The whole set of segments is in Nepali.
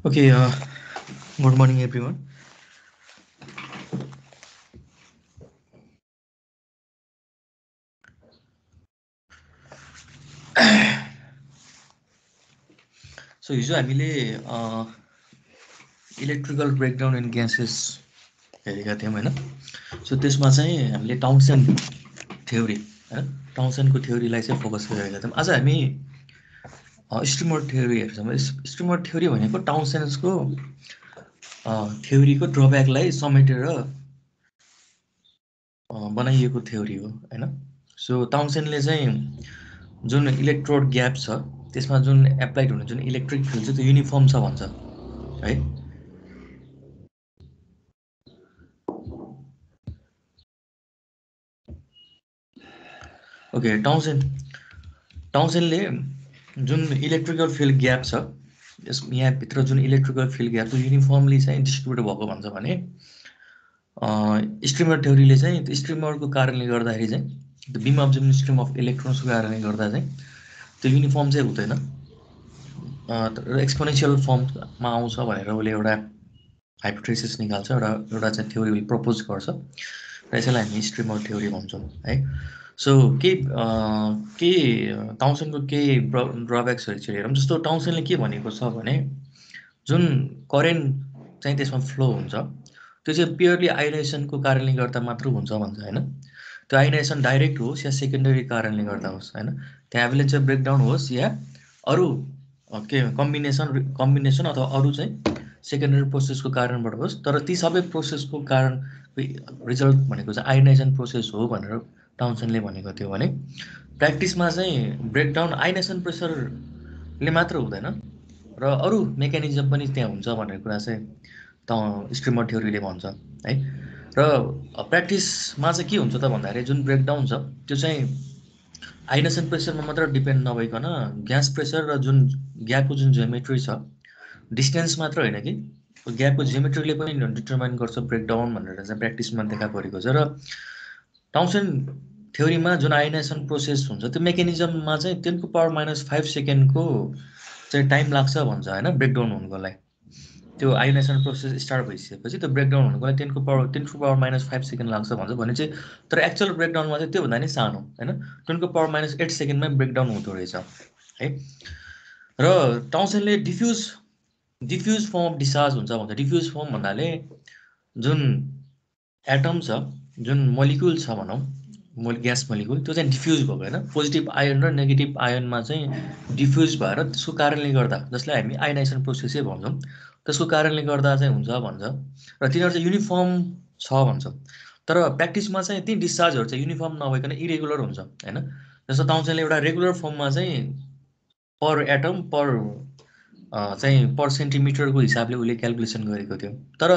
Okay, good morning, everyone. So, हिजो हामीले इलेक्ट्रिकल ब्रेकडाउन इन ग्यासेस हेरेका थियौँ होइन. सो त्यसमा चाहिँ हामीले टाउनसेन्ड थ्योरी होइन टाउनसेन्डको थ्योरीलाई चाहिँ फोकस गरिरहेका थियौँ. आज हामी स्ट्रिमर थ्योरी हेर्छौँ. स्ट्रिमर थ्योरी भनेको टाउनसेन्ड्सको थ्योरीको ड्रब्याकलाई समेटेर बनाइएको थ्योरी हो होइन. सो टाउनसेन्डले चाहिँ जुन इलेक्ट्रोड ग्याप छ त्यसमा जुन एप्लाइड हुने जुन इलेक्ट्रिक फिल्ड छ त्यो युनिफर्म छ भन्छ है. ओके, टाउनसेन्डले जुन इलेक्ट्रिकल फिल्ड ग्याप छ यस यहाँभित्र जुन इलेक्ट्रिकल फिल्ड ग्याप छ युनिफर्मली चाहिँ डिस्ट्रिब्युट भएको भन्छ भने स्ट्रिमर थ्योरीले चाहिँ त्यो स्ट्रिमरको कारणले गर्दाखेरि चाहिँ त्यो बिम अफ जुन स्ट्रिम अफ इलेक्ट्रोन्सको कारणले गर्दा चाहिँ त्यो युनिफर्म चाहिँ हुँदैन र एक्सपोनेन्सियल फर्ममा आउँछ भनेर उसले एउटा हाइपोथेसिस निकाल्छ, एउटा चाहिँ थ्योरी प्रपोज गर्छ र यसैलाई हामी स्ट्रिमर थ्योरी भन्छौँ है. सो के टाउनसेन्डको केही ड्रब्याक्सहरू चाहिँ हेरौँ. जस्तो टाउनसेन्डले के भनेको छ भने जुन करेन्ट चाहिँ त्यसमा फ्लो हुन्छ त्यो चाहिँ प्योरली आइनेसनको कारणले गर्दा मात्र हुन्छ भन्छ होइन. त्यो आइनेसन डाइरेक्ट होस् या सेकेन्डरी कारणले गर्दा होस् होइन, त्यहाँ एभलेन्स ब्रेकडाउन होस् या अरू के कम्बिनेसन अथवा अरू चाहिँ सेकेन्डरी प्रोसेसको कारणबाट होस्, तर ती सबै प्रोसेसको कारण रिजल्ट भनेको चाहिँ आइनेसन प्रोसेस हो भनेर टाउनसेन्डले भनेको थियो भने प्र्याक्टिसमा चाहिँ ब्रेकडाउन आइनेसन प्रेसरले मात्र हुँदैन र अरू मेकानिजम पनि त्यहाँ हुन्छ भनेर कुरा चाहिँ स्ट्रिमर थ्योरीले भन्छ है. र प्र्याक्टिसमा चाहिँ के हुन्छ त भन्दाखेरि जुन ब्रेकडाउन छ त्यो चाहिँ आइनेसन प्रेसरमा मात्र डिपेन्ड नभइकन ग्यास प्रेसर र जुन ग्यापको जुन जियोमेट्री छ डिस्टेन्स मात्र होइन कि ग्यापको जियोमेट्रीले पनि डिटर्माइन गर्छ ब्रेकडाउन भनेर चाहिँ प्र्याक्टिसमा देखा परेको छ. र टाउनसेन्ड थ्योरीमा जुन आइनेसन प्रोसेस हुन्छ त्यो मेकानिजममा चाहिँ 10⁻⁵ सेकेन्डको चाहिँ टाइम लाग्छ भन्छ होइन ब्रेकडाउन हुनुको लागि. त्यो आइनेसन प्रोसेस स्टार्ट भइसकेपछि त्यो ब्रेकडाउन हुनुको लागि 10⁻⁵ सेकेन्ड लाग्छ भन्छ भने चाहिँ, तर एक्चुअल ब्रेकडाउनमा चाहिँ त्योभन्दा नि सानो होइन 10⁻⁸ सेकेन्डमै ब्रेकडाउन हुँदो रहेछ है. र टाउनसेन्डले डिफ्युज फर्म अफ डिस्चार्ज हुन्छ भन्छ. डिफ्युज फर्म भन्नाले जुन एटम छ जुन मोलिक्युल छ भनौँ ग्यास मोलिक्युल त्यो चाहिँ डिफ्युज भएको होइन, पोजिटिभ आयन र नेगेटिभ आयनमा चाहिँ डिफ्युज भएर त्यसको कारणले गर्दा जसलाई हामी आइनेसन प्रोसेसै भन्छौँ त्यसको कारणले गर्दा चाहिँ हुन्छ भन्छ र तिनीहरू चाहिँ युनिफर्म छ भन्छ. तर प्र्याक्टिसमा चाहिँ ती डिस्चार्जहरू चाहिँ युनिफर्म नभइकन इरेगुलर हुन्छ होइन. जस्तो टाउनसेन्डले एउटा रेगुलर फर्ममा चाहिँ पर एटम चाहिँ पर सेन्टिमिटरको हिसाबले उसले क्यालकुलेसन गरेको थियो, तर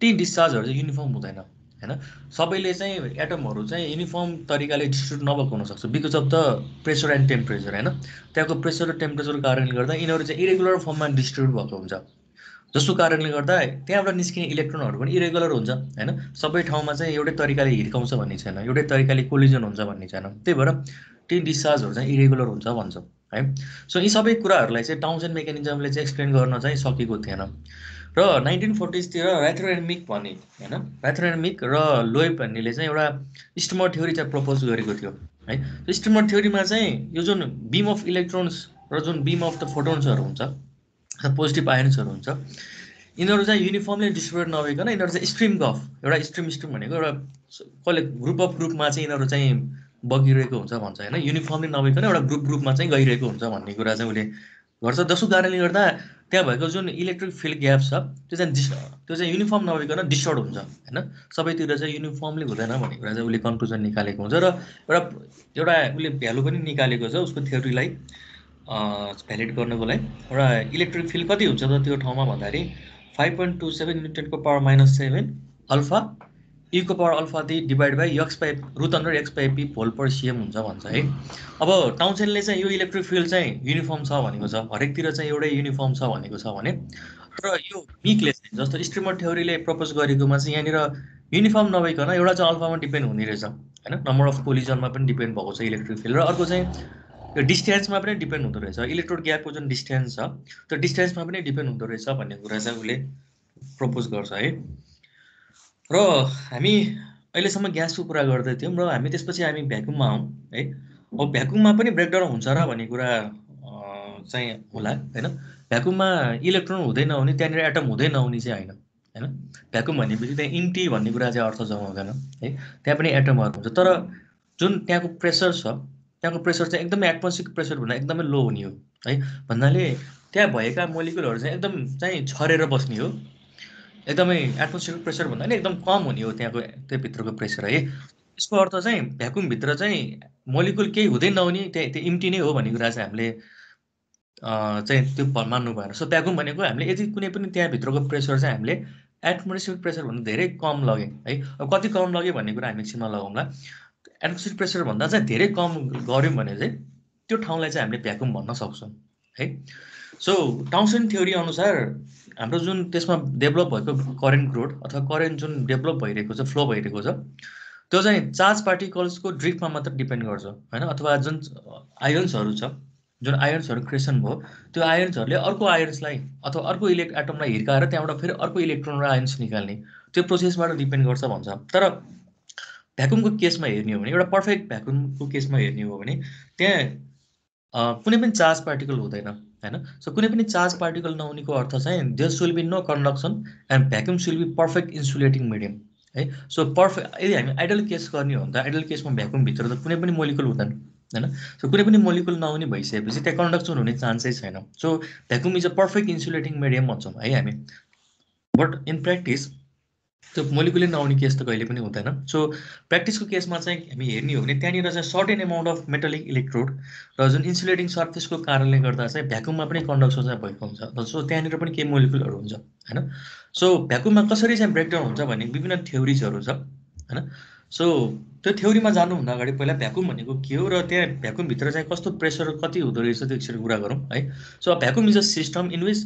ती डिस्चार्जहरू चाहिँ युनिफर्म हुँदैन होइन. सबैले चाहिँ एटमहरू चाहिँ युनिफर्म तरिकाले डिस्ट्रिब्युट नभएको हुनसक्छ because of the pressure and temperature होइन. त्यहाँको प्रेसर र टेम्परेचरको कारणले गर्दा यिनीहरू चाहिँ इरेगुलर फर्ममा डिस्ट्रिब्युट भएको हुन्छ, जसको कारणले गर्दा त्यहाँबाट निस्किने इलेक्ट्रोनहरू पनि इरेगुलर हुन्छ होइन. सबै ठाउँमा चाहिँ एउटै तरिकाले हिर्काउँछ भन्ने छैन, एउटै तरिकाले कोलिजन हुन्छ भन्ने छैन, त्यही भएर ती डिस्चार्जहरू चाहिँ इरेगुलर हुन्छ भन्छ है. सो यी सबै कुराहरूलाई चाहिँ टाउनसेन्ड मेकानिजमले चाहिँ एक्सप्लेन गर्न चाहिँ सकेको थिएन. र 1940तिर ऱ्याथोरेनमिक भन्ने होइन ऱ्याथोरेनमिक र लोएब भन्नेले चाहिँ एउटा स्ट्रिमर थ्योरी चाहिँ प्रपोज गरेको थियो है. स्ट्रिमर थ्योरीमा चाहिँ यो जुन बिम अफ इलेक्ट्रोन्स र जुन बिम अफ द फोटोन्सहरू हुन्छ पोजिटिभ आयन्सहरू हुन्छ यिनीहरू चाहिँ युनिफर्मली डिस्ट्रिब्युट नभइकन यिनीहरू चाहिँ स्ट्रिम गफ एउटा स्ट्रिम भनेको एउटा कसले ग्रुप अफ ग्रुपमा चाहिँ यिनीहरू चाहिँ बगिरहेको हुन्छ भन्छ होइन. युनिफर्मली नभइकन एउटा ग्रुपमा चाहिँ गइरहेको हुन्छ भन्ने कुरा चाहिँ उसले गर्छ, जसको कारणले गर्दा त्यहाँ भएको जुन इलेक्ट्रिक फिल्ड ग्याप छ त्यो चाहिँ युनिफर्म नभइकन डिस्टर्ट हुन्छ होइन. सबैतिर चाहिँ युनिफर्मली हुँदैन भन्ने कुरा चाहिँ उसले कन्क्लुजन निकालेको हुन्छ र एउटा उसले भ्यालु पनि निकालेको छ उसको थ्योरीलाई भ्यालिड गर्नको लागि. एउटा इलेक्ट्रिक फिल्ड कति हुन्छ त त्यो ठाउँमा भन्दाखेरि 5.27 × 10⁻⁷ alpha eco power alpha divide by x/√x/p whole per cm हुन्छ भन्छ है. अब टाउनसेन्डले चाहिँ यो इलेक्ट्रिक फिल्ड चाहिँ युनिफर्म छ भनेको छ, हरेकतिर चाहिँ एउटै युनिफर्म छ भनेको छ भने, र यो मिकले चाहिँ जस्तो स्ट्रिमर थ्योरीले प्रपोज गरेकोमा चाहिँ यहाँनिर युनिफर्म नभइकन एउटा चाहिँ अल्फामा डिपेन्ड हुने रहेछ होइन, नम्बर अफ कोलिजनमा पनि डिपेन्ड भएको छ इलेक्ट्रिक फिल्ड, र अर्को चाहिँ यो डिस्टेन्समा पनि डिपेन्ड हुँदो रहेछ, इलेक्ट्रोड ग्यापको जुन डिस्टेन्स छ त्यो डिस्टेन्समा पनि डिपेन्ड हुँदो रहेछ भन्ने कुरा चाहिँ उसले प्रपोज गर्छ है। र हामी अहिलेसम्म ग्यासको कुरा गर्दै थियौँ र हामी त्यसपछि हामी भ्याकुममा आउँ है। अब भ्याकुममा पनि ब्रेकडाउन हुन्छ र भन्ने कुरा चाहिँ होला होइन। भ्याकुममा इलेक्ट्रोन हुँदै नहुने, त्यहाँनिर एटम हुँदै नहुने चाहिँ होइन होइन। भ्याकुम भनेपछि त्यहाँ इम्टी भन्ने कुरा चाहिँ अर्थ जनाउँदैन है, त्यहाँ पनि एटमहरू हुन्छ। तर जुन त्यहाँको प्रेसर छ, त्यहाँको प्रेसर चाहिँ एकदमै एटमोस्फियरिक प्रेसरभन्दा एकदमै लो हुने हो है। भन्नाले त्यहाँ भएका मोलिकुलहरू चाहिँ एकदम चाहिँ छरेर बस्ने हो, एकदमै एटमोस्फियरिक प्रेसरभन्दा नि एकदम कम हुने हो त्यहाँको, त्यो भित्रको प्रेसर है। यसको अर्थ चाहिँ भ्याकुमभित्र चाहिँ मोलिकुल केही हुँदै नहुने, त्यो इम्टी नै हो भन्ने कुरा चाहिँ हामीले चाहिँ त्यो मान्नु भएन। सो भ्याकुम भनेको हामीले यदि कुनै पनि त्यहाँभित्रको प्रेसर चाहिँ हामीले एटमोस्फियरिक प्रेसरभन्दा धेरै कम लग्यो है। अब कति कम लग्यो भन्ने कुरा हामी एकछिनमा लगाउँला। एटमोस्फियरिक प्रेसरभन्दा चाहिँ धेरै कम गऱ्यौँ भने चाहिँ त्यो ठाउँलाई चाहिँ हामीले भ्याकुम भन्न सक्छौँ है। सो टाउसन थ्योरी अनुसार हाम्रो जुन त्यसमा डेभलप भएको करेन्ट ग्रोथ अथवा करेन्ट जुन डेभलप भइरहेको छ, फ्लो भइरहेको छ, त्यो चाहिँ चार्ज पार्टिकल्सको ड्रिफ्टमा मात्र डिपेन्ड गर्छ होइन। अथवा जुन आयन्सहरू छ, जुन आयन्सहरू क्रिएसन भयो, त्यो आयन्सहरूले अर्को आयन्सलाई अथवा अर्को एटमलाई हिर्काएर त्यहाँबाट फेरि अर्को इलेक्ट्रोन र आयन्स निकाल्ने, त्यो प्रोसेसबाट डिपेन्ड गर्छ भन्छ। तर भ्याकुमको केसमा हेर्ने हो भने, एउटा पर्फेक्ट भ्याकुमको केसमा हेर्ने हो भने त्यहाँ कुनै पनि चार्ज पार्टिकल हुँदैन होइन। सो कुनै पनि चार्ज पार्टिकल नहुनेको अर्थ चाहिँ there should be no conduction and vacuum should be perfect insulating medium है। सो पर्फेक्ट यदि हामी आइडल केस गर्ने हो भने त आइडल केसमा भ्याकुमभित्र त कुनै पनि मोलिकुल हुँदैन होइन। सो कुनै पनि मोलिकुल नहुने भइसकेपछि त्यहाँ कन्डक्सन हुने चान्सै छैन। So vacuum is a perfect insulating medium भन्छौँ है हामी। बट इन प्र्याक्टिस त्यो मोलिकुलै नआउने केस त कहिले पनि हुँदैन। सो प्र्याक्टिसको केसमा चाहिँ हामी हेर्ने हो भने त्यहाँनिर चाहिँ certain amount of metallic electrode र जुन इन्सुलेटिङ सर्फेसको कारणले गर्दा चाहिँ भ्याकुममा पनि कन्डक्सन चाहिँ भएको हुन्छ। सो त्यहाँनिर पनि केही मोलिकुलहरू हुन्छ होइन। सो भ्याकुममा कसरी चाहिँ ब्रेकडाउन हुन्छ भन्ने विभिन्न थ्योरिजहरू छ होइन। सो त्यो थ्योरीमा जानुभन्दा अगाडि पहिला भ्याकुम भनेको के हो र त्यहाँ भ्याकुमभित्र चाहिँ कस्तो प्रेसर कति हुँदो रहेछ त्यो एकछिन कुरा गरौँ है। So vacuum is a system in which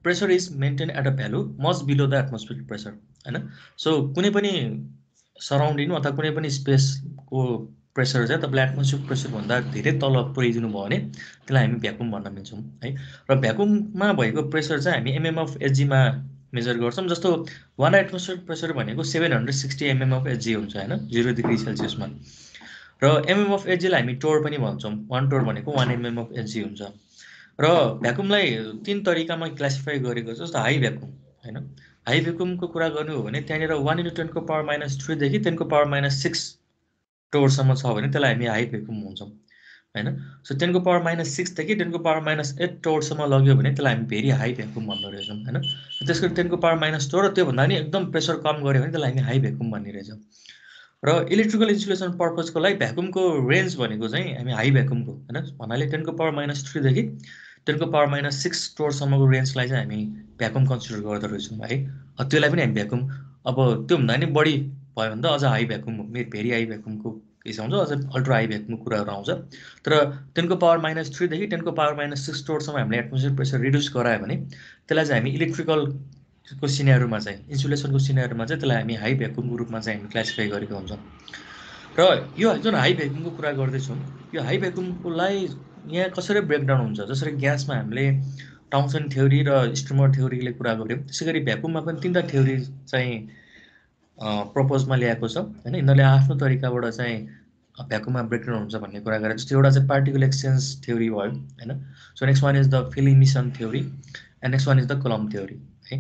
pressure is maintain at a value much below the atmospheric pressure होइन। सो कुनै पनि सराउन्डिङ अथवा कुनै पनि स्पेसको प्रेसर चाहिँ तपाईँले एटमोस्फियरिक प्रेसरभन्दा धेरै तल पुर्याइदिनु भयो भने त्यसलाई हामी भ्याकुम भन्न मिल्छौँ है। र भ्याकुममा भएको प्रेसर चाहिँ हामी mmF/Hg मेजर गर्छौँ। जस्तो 1 एटमोस्फियरिक प्रेसर भनेको 760 mmF/Hg हुन्छ होइन, 0 डिग्री सेल्सियसमा। र mmF/Hg लाई हामी टोर पनि भन्छौँ, 1 टोर भनेको 1 mmF/Hg हुन्छ। र भ्याकुमलाई 3 तरिकामा क्लासिफाई गरेको छ। जस्तो हाई भ्याकुम होइन, हाई भ्याकुमको कुरा गर्नु हो भने त्यहाँनिर 1 × 10⁻³ देखि 10⁻6 टोरसम्म छ भने त्यसलाई हामी हाई भ्याकुम भन्छौँ होइन। सो 10⁻6 देखि 10⁻8 टोरसम्म लग्यो भने त्यसलाई हामी भेरी हाई भ्याकुम भन्दो रहेछौँ होइन। त्यसको 10⁻4 र त्योभन्दा नि एकदम प्रेसर कम गऱ्यो भने त्यसलाई हामी हाई भ्याकुम भन्ने रहेछौँ। र इलेक्ट्रिकल इन्सुलेसन पर्पजको लागि भ्याकुमको रेन्ज भनेको चाहिँ हामी हाई भ्याकुमको होइन, भन्नाले 10⁻³ देखि 10⁻6 टोरसम्मको रेन्जलाई चाहिँ हामी भ्याकुम कन्सिडर गर्दो रहेछौँ है। त्यसलाई पनि हामी भ्याकुम, अब त्योभन्दा नि बढी भयो भने त अझ हाई भ्याकुम, भेरी हाई भ्याकुमको केस आउँछ, अझ अल्ट्रा हाई भ्याकुमको कुराहरू आउँछ। तर 10⁻³ देखि 10⁻6 टोरसम्म हामीले एटमोस्फियर प्रेसर रिड्युस गरायो भने त्यसलाई चाहिँ हामी इलेक्ट्रिकलको सिनेरियोमा चाहिँ, इन्सुलेसनको सिनेरियोमा चाहिँ त्यसलाई हामी हाई भ्याकुमको रूपमा चाहिँ हामी क्लासिफाई गरेको हुन्छौँ। र यो जुन हाई भ्याकुमको कुरा गर्दैछौँ, यो हाई भ्याकुमकोलाई यहाँ कसरी ब्रेकडाउन हुन्छ, जसरी ग्यासमा हामीले टाउसन थ्योरी र स्ट्रिमर थ्योरीले कुरा गऱ्यौँ, त्यसै गरी भ्याकुममा पनि 3टा थ्योरी चाहिँ प्रपोजमा ल्याएको छ होइन। यिनीहरूले आफ्नो तरिकाबाट चाहिँ भ्याकुममा ब्रेकडाउन हुन्छ भन्ने कुरा गरेर, जस्तो एउटा चाहिँ पार्टिकल एक्सचेन्ज थ्योरी भयो होइन। So next one is the field emission theory and next one is the clump theory है।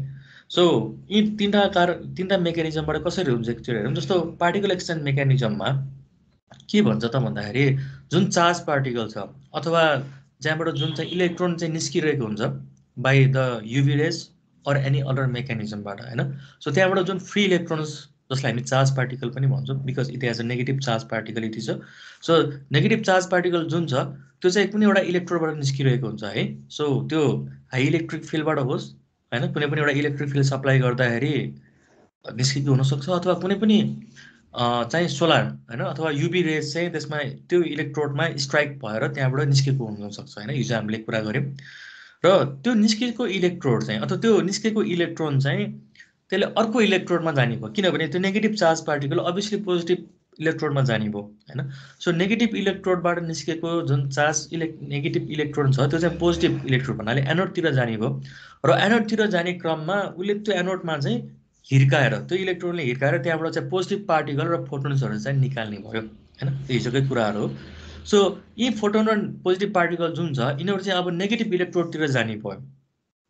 सो यी 3टा मेकानिजमबाट कसरी हुन्छ एकचोटि हेरौँ। जस्तो पार्टिकल एक्सचेन्ज मेकानिजममा के भन्छ त भन्दाखेरि, जुन चार्ज पार्टिकल छ अथवा जहाँबाट जुन चाहिँ इलेक्ट्रोन चाहिँ निस्किरहेको हुन्छ by the UV rays or any other मेकानिजमबाट होइन। सो त्यहाँबाट जुन फ्री इलेक्ट्रोन्स, जसलाई हामी चार्ज पार्टिकल पनि भन्छौँ because it has a negative charge particularity छ। सो नेगेटिभ चार्ज पार्टिकल जुन छ त्यो चाहिँ कुनै एउटा इलेक्ट्रोडबाट निस्किरहेको हुन्छ है। सो त्यो हाई इलेक्ट्रिक फिल्डबाट होस् होइन, कुनै पनि एउटा इलेक्ट्रिक फिल्ड सप्लाई गर्दाखेरि निस्किएको हुनसक्छ, अथवा कुनै पनि चाहिँ सोलर होइन अथवा युभी रेज चाहिँ त्यसमा त्यो इलेक्ट्रोडमा स्ट्राइक भएर त्यहाँबाट निस्केको हुनसक्छ होइन। हिजो हामीले कुरा गऱ्यौँ। र त्यो निस्केको इलेक्ट्रोड चाहिँ अथवा त्यो निस्केको इलेक्ट्रोन चाहिँ त्यसले अर्को इलेक्ट्रोडमा जाने भयो, किनभने त्यो negative charge particle obviously positive इलेक्ट्रोडमा जाने भयो हैन। सो नेगेटिभ इलेक्ट्रोडबाट निस्केको जुन चार्ज नेगेटिभ इलेक्ट्रोन छ त्यो चाहिँ पोजिटिभ इलेक्ट्रोड भन्नाले एनोडतिर जाने भयो र एनोडतिर जाने क्रममा उसले त्यो एनोडमा चाहिँ हिर्काएर त्यो इलेक्ट्रोनले हिर्काएर त्यहाँबाट चाहिँ पोजिटिभ पार्टिकल र फोटोन्सहरू चाहिँ निकाल्ने भयो हैन। हिजोकै कुराहरू हो। सो यी फोटोन र पोजिटिभ पार्टिकल जुन छ यिनीहरू चाहिँ अब नेगेटिभ इलेक्ट्रोडतिर जाने भयो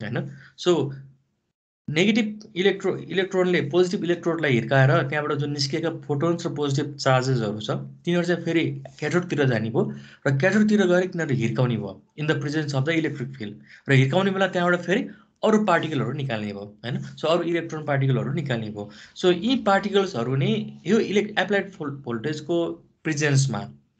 हैन। सो नेगेटिभ इलेक्ट्रोनले पोजिटिभ इलेक्ट्रोडलाई हिर्काएर त्यहाँबाट जुन निस्केका फोटोन्स र पोजिटिभ चार्जेसहरू छ तिनीहरू चाहिँ फेरि क्याथोडतिर जाने भयो र क्याथोडतिर गएर तिनीहरू हिर्काउने भयो in the presence of the electric field. र हिर्काउने बेला त्यहाँबाट फेरि अरू पार्टिकलहरू निकाल्ने भयो हैन। सो अरू इलेक्ट्रोन पार्टिकलहरू निकाल्ने भयो। सो यी पार्टिकल्सहरू नै यो एप्लाइड भोल्टेजको प्रेजेन्समा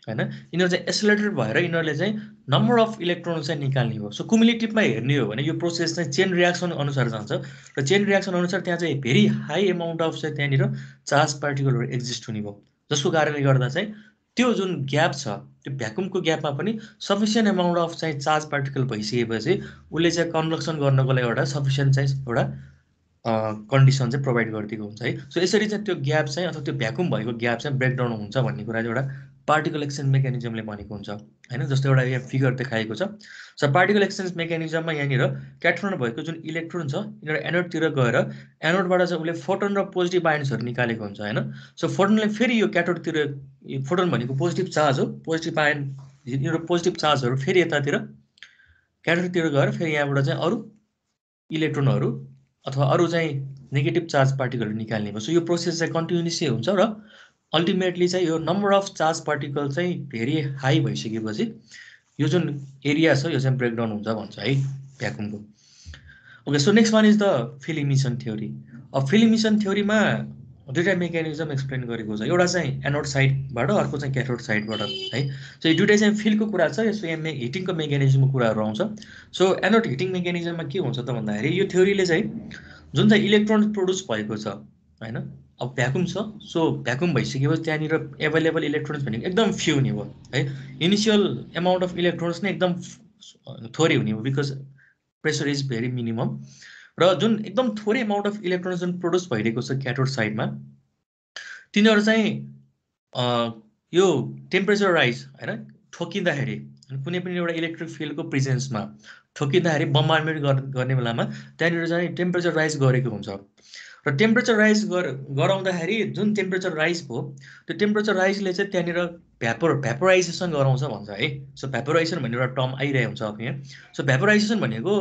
हैन यिनीहरू चाहिँ एसिलेटेड भएर यिनीहरूले चाहिँ नम्बर अफ इलेक्ट्रोन चाहिँ निकाल्ने हो। सो कुमुलेटिभमा हेर्ने हो भने यो प्रोसेस चाहिँ चेन रियाक्सन अनुसार जान्छ र चेन रियाक्सन अनुसार त्यहाँ चाहिँ भेरी हाई एमाउन्ट अफ चाहिँ त्यहाँनिर चार्ज पार्टिकलहरू एक्जिस्ट हुने भयो जसको कारणले गर्दा चाहिँ त्यो जुन ग्याप छ त्यो भ्याकुमको ग्यापमा पनि सफिसियन्ट एमाउन्ट अफ चाहिँ चार्ज पार्टिकल भइसकेपछि उसले चाहिँ कन्भक्सन गर्नको लागि एउटा सफिसियन्ट चाहिँ एउटा कन्डिसन चाहिँ प्रोभाइड गरिदिएको हुन्छ है। सो यसरी चाहिँ त्यो ग्याप चाहिँ अथवा त्यो भ्याकुम भएको ग्याप चाहिँ ब्रेकडाउन हुन्छ भन्ने कुरा चाहिँ एउटा पार्टिकल एक्सचेन्ज मेकानिजमले भनेको हुन्छ हैन। जस्तो एउटा यहाँ फिगर देखाएको छ। सो पार्टिकल एक्सचेन्ज मेकानिजममा यहाँनिर क्याथोडमा भएको जुन इलेक्ट्रोन छ यिनीहरू एनोडतिर गएर एनोडबाट चाहिँ उसले फोटोन र पोजिटिभ आयन्सहरू निकालेको हुन्छ हैन। सो फोटोनले फेरि यो क्याथोडतिर फोटोन भनेको पोजिटिभ चार्ज हो, पोजिटिभ आयन यिनीहरू पोजिटिभ चार्जहरू फेरि यतातिर क्याथोडतिर गएर फेरि यहाँबाट चाहिँ अरू इलेक्ट्रोनहरू अथवा अरू चाहिँ नेगेटिभ चार्ज पार्टिकलहरू निकाल्ने भयो। सो यो प्रोसेस चाहिँ कन्टिन्युसली हुन्छ र अल्टिमेटली चाहिँ यो नम्बर अफ चार्ज पार्टिकल चाहिँ भेरी हाई भइसकेपछि यो जुन एरिया छ यो चाहिँ ब्रेकडाउन हुन्छ भन्छ है भ्याकुमको। Okay, so next one is the field emission theory. अब फिल्ड इमिसन थ्योरीमा दुईवटा मेकानिजम एक्सप्लेन गरेको छ। एउटा चाहिँ एनोड साइडबाट अर्को चाहिँ क्याथोड साइडबाट है। सो यो दुइटै चाहिँ फिल्डको कुरा छ। यसो यहाँ हिटिङको मेकानिजमको कुराहरू आउँछ। सो एनोड हिटिङ मेकानिजममा के हुन्छ त भन्दाखेरि यो थ्योरीले चाहिँ जुन चाहिँ इलेक्ट्रोन प्रोड्युस भएको छ हैन, अब भ्याकुम छ। सो भ्याकुम भइसकेपछि त्यहाँनिर एभाइलेबल इलेक्ट्रोन्स भनेको एकदम फ्यु हुने भयो है। इनिसियल एमाउन्ट अफ इलेक्ट्रोन्स नै एकदम थोरै हुने भयो because pressure is very minimum. र जुन एकदम थोरै एमाउन्ट अफ इलेक्ट्रोन्स जुन प्रोड्युस भइरहेको छ क्याथोड साइडमा तिनीहरू चाहिँ यो टेम्परेचर राइज हैन ठोकिँदाखेरि कुनै पनि एउटा इलेक्ट्रिक फिल्डको प्रेजेन्समा ठोकिँदाखेरि बम्बार्डमेन्ट गर्ने बेलामा त्यहाँनिर चाहिँ टेम्परेचर राइज गरेको हुन्छ। र टेम्परेचर राइज गराउँदाखेरि जुन टेम्परेचर राइज भयो त्यो टेम्परेचर राइजले चाहिँ त्यहाँनिर भ्यापोराइजेसन गराउँछ भन्छ है। सो भ्यापोराइजेसन भन्ने एउटा टर्म आइरहेको हुन्छ अब यहाँ। सो भ्यापोराइजेसन भनेको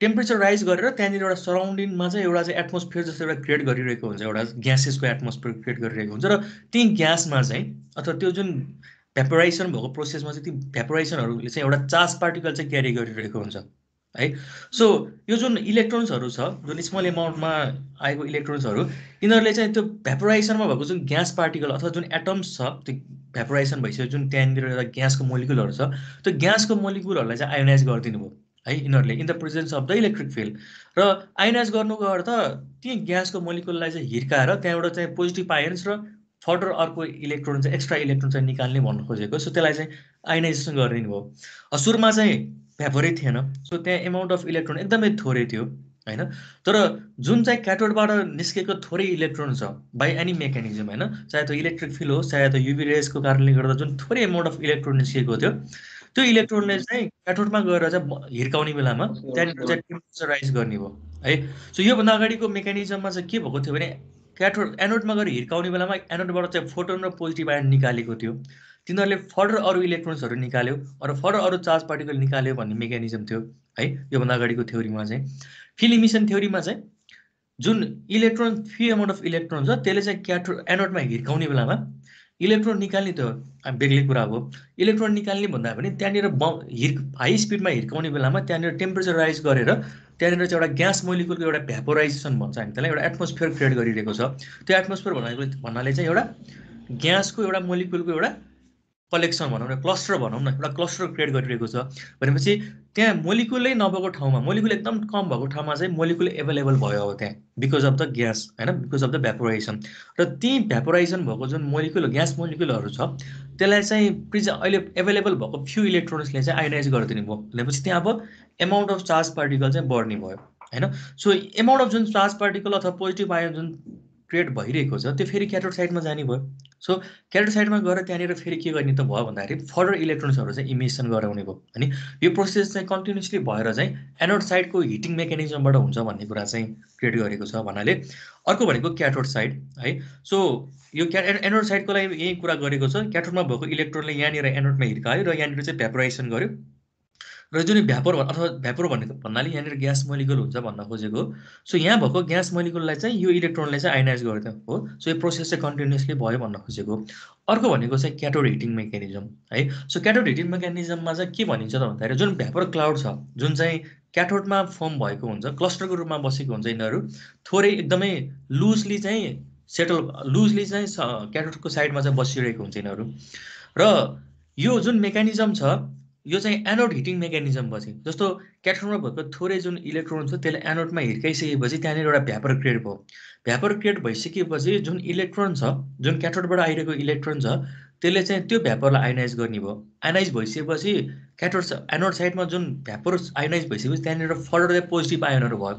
टेम्परेचर राइज गरेर त्यहाँनिर एउटा सराउन्डिङमा चाहिँ एउटा चाहिँ एटमोस्फियर जस्तो एउटा क्रिएट गरिरहेको हुन्छ, एउटा ग्यासेसको एटमोस्फियर क्रिएट गरिरहेको हुन्छ। र ती ग्यासमा चाहिँ अथवा त्यो जुन भ्यापोराइजेसन भएको प्रोसेसमा चाहिँ ती भ्यापोराइजेसनहरूले चाहिँ एउटा चार्ज पार्टिकल चाहिँ क्यारी गरिरहेको हुन्छ है। सो यो जुन इलेक्ट्रोन्सहरू छ जुन स्मल एमाउन्टमा आएको इलेक्ट्रोन्सहरू यिनीहरूले चाहिँ त्यो भ्यापोराइजेसनमा भएको जुन ग्यास पार्टिकल अथवा जुन एटम्स छ त्यो भ्यापोराइजेसन भइसक्यो जुन त्यहाँनिर एउटा ग्यासको मोलिकुलहरू छ त्यो ग्यासको मोलिकुलहरूलाई चाहिँ आयोनाइज गरिदिनु भयो है यिनीहरूले in the presence of the electric field. र आयोनाइज गर्नुको अर्थ ती ग्यासको मोलिकुललाई चाहिँ हिर्काएर त्यहाँबाट चाहिँ पोजिटिभ आयन्स र फर्दर अर्को इलेक्ट्रोन चाहिँ एक्स्ट्रा इलेक्ट्रोन चाहिँ निकाल्ने भन्नु खोजेको। सो त्यसलाई चाहिँ आयोनाइजेसन गरिदिनु भयो। सुरुमा चाहिँ भ्यापोरै थिएन। सो त्यहाँ एमाउन्ट अफ इलेक्ट्रोन एकदमै थोरै थियो हैन। तर जुन चाहिँ क्याथोडबाट निस्केको थोरै इलेक्ट्रोन छ बाई एनी मेकानिजम हैन, चाहे त्यो इलेक्ट्रिक फिल्ड होस् चाहे त्यो युभी रेजको कारणले गर्दा जुन थोरै एमाउन्ट अफ इलेक्ट्रोन निस्केको थियो त्यो इलेक्ट्रोनले चाहिँ क्याथोडमा गएर चाहिँ हिर्काउने बेलामा त्यहाँनिर चाहिँ टेम्परेचर राइज गर्ने भयो है। सो योभन्दा अगाडिको मेकानिजममा चाहिँ के भएको थियो भने क्याथोड एनोडमा गएर हिर्काउने बेलामा एनोडबाट चाहिँ फोटोन र पोजिटिभ आयन निकालेको थियो। तिनीहरूले फर्दर अरू इलेक्ट्रोन्सहरू निकाल्यो र फर्दर अरू चार्ज पार्टिकल निकाल्यो भन्ने मेकानिजम थियो है योभन्दा अगाडिको थ्योरीमा चाहिँ। फिल्ड इमिसन थ्योरीमा चाहिँ जुन electron few amount of electron छ त्यसले चाहिँ क्याथोड एनोडमा हिर्काउने बेलामा इलेक्ट्रोन निकाल्ने त्यो बेग्लै कुरा हो। इलेक्ट्रोन निकाल्ने भन्दा पनि त्यहाँनिर हाई स्पिडमा हिर्काउने बेलामा त्यहाँनिर टेम्परेचर राइज गरेर त्यहाँनिर चाहिँ एउटा ग्यास मोलिकुलको एउटा भ्यापोराइजेसन भन्छ हामी त्यसलाई, एउटा एटमोस्फियर क्रिएट गरिरहेको छ। त्यो एटमोस्फियर भन्नाले चाहिँ एउटा ग्यासको एउटा मोलिकुलको एउटा कलेक्सन भनौँ न, क्लस्टर भनौँ न, एउटा क्लस्टर क्रिएट गरिरहेको छ भनेपछि त्यहाँ मोलिकुलै नभएको ठाउँमा मोलिकुल एकदम कम भएको ठाउँमा चाहिँ मोलिकुल एभाइलेबल भयो अब त्यहाँ बिकज अफ द ग्यास होइन, बिकज अफ द भ्यापोराइजेसन। र ती भ्यापोराइजेसन भएको जुन मोलिकुल ग्यास मोलिकुलहरू छ त्यसलाई चाहिँ अहिले एभाइलेबल भएको फ्यु इलेक्ट्रोन्सले चाहिँ आयोनाइज गरिदिनु भयो भनेपछि त्यहाँ अब एमाउन्ट अफ चार्ज पार्टिकल चाहिँ बढ्ने भयो होइन। सो एमाउन्ट अफ जुन चार्ज पार्टिकल अथवा पोजिटिभ आयन जुन क्रिएट भइरहेको छ त्यो फेरि क्याथोड साइडमा जाने भयो सो क्याथोड साइडमा गएर त्यहाँनिर फेरि के गर्ने त भयो भन्दाखेरि फर्दर इलेक्ट्रोन्सहरू चाहिँ इमिसन गराउने भयो। अनि यो प्रोसेस चाहिँ कन्टिन्युसली भएर चाहिँ एनोड साइडको हिटिङ मेकानिजमबाट हुन्छ भन्ने कुरा चाहिँ क्रिएट गरेको छ भन्नाले। अर्को भनेको क्याथोड साइड है। सो यो एनोड साइडको लागि यही कुरा गरेको छ, क्याथोडमा भएको इलेक्ट्रोनले यहाँनिर एनोडमा हिर्कायो र यहाँनिर चाहिँ भ्यापोराइजेसन गर्यो र जुन भ्यापोर अथवा भ्यापोर भनेको भन्नाले यहाँनिर ग्यास मोलिकुल हुन्छ भन्न खोजेको। सो यहाँ भएको ग्यास मोलिकुललाई चाहिँ यो इलेक्ट्रोनले चाहिँ आइनाइज गरिदियो हो। सो यो प्रोसेस चाहिँ कन्टिन्युसली भयो भन्न खोजेको। अर्को भनेको चाहिँ क्याथोड हिटिङ मेकानिजम है। सो क्याथोड हिटिङ मेकानिजममा चाहिँ के भनिन्छ त भन्दाखेरि जुन भ्यापोर क्लाउड छ जुन चाहिँ क्याथोडमा फर्म भएको हुन्छ, क्लस्टरको रूपमा बसेको हुन्छ, यिनीहरू थोरै एकदमै लुजली चाहिँ लुजली चाहिँ क्याथोडको साइडमा चाहिँ बसिरहेको हुन्छ यिनीहरू। र यो जुन मेकानिजम छ यो चाहिँ एनोड हिटिङ मेकानिजम पछि, जस्तो क्याथोडमा भएको थोरै जुन इलेक्ट्रोन छ त्यसले एनोडमा हिर्काइसकेपछि त्यहाँनिर एउटा भ्यापर क्रिएट भयो। भ्यापर क्रिएट भइसकेपछि जुन इलेक्ट्रोन छ, जुन क्याथोडबाट आइरहेको इलेक्ट्रोन छ त्यसले चाहिँ त्यो भ्यापरलाई आइनाइज गर्ने भयो। आइनाइज भइसकेपछि क्याथोड एनोड साइडमा जुन भ्यापर आइनाइज भइसकेपछि त्यहाँनिर फर्दर चाहिँ पोजिटिभ आयनहरू भयो।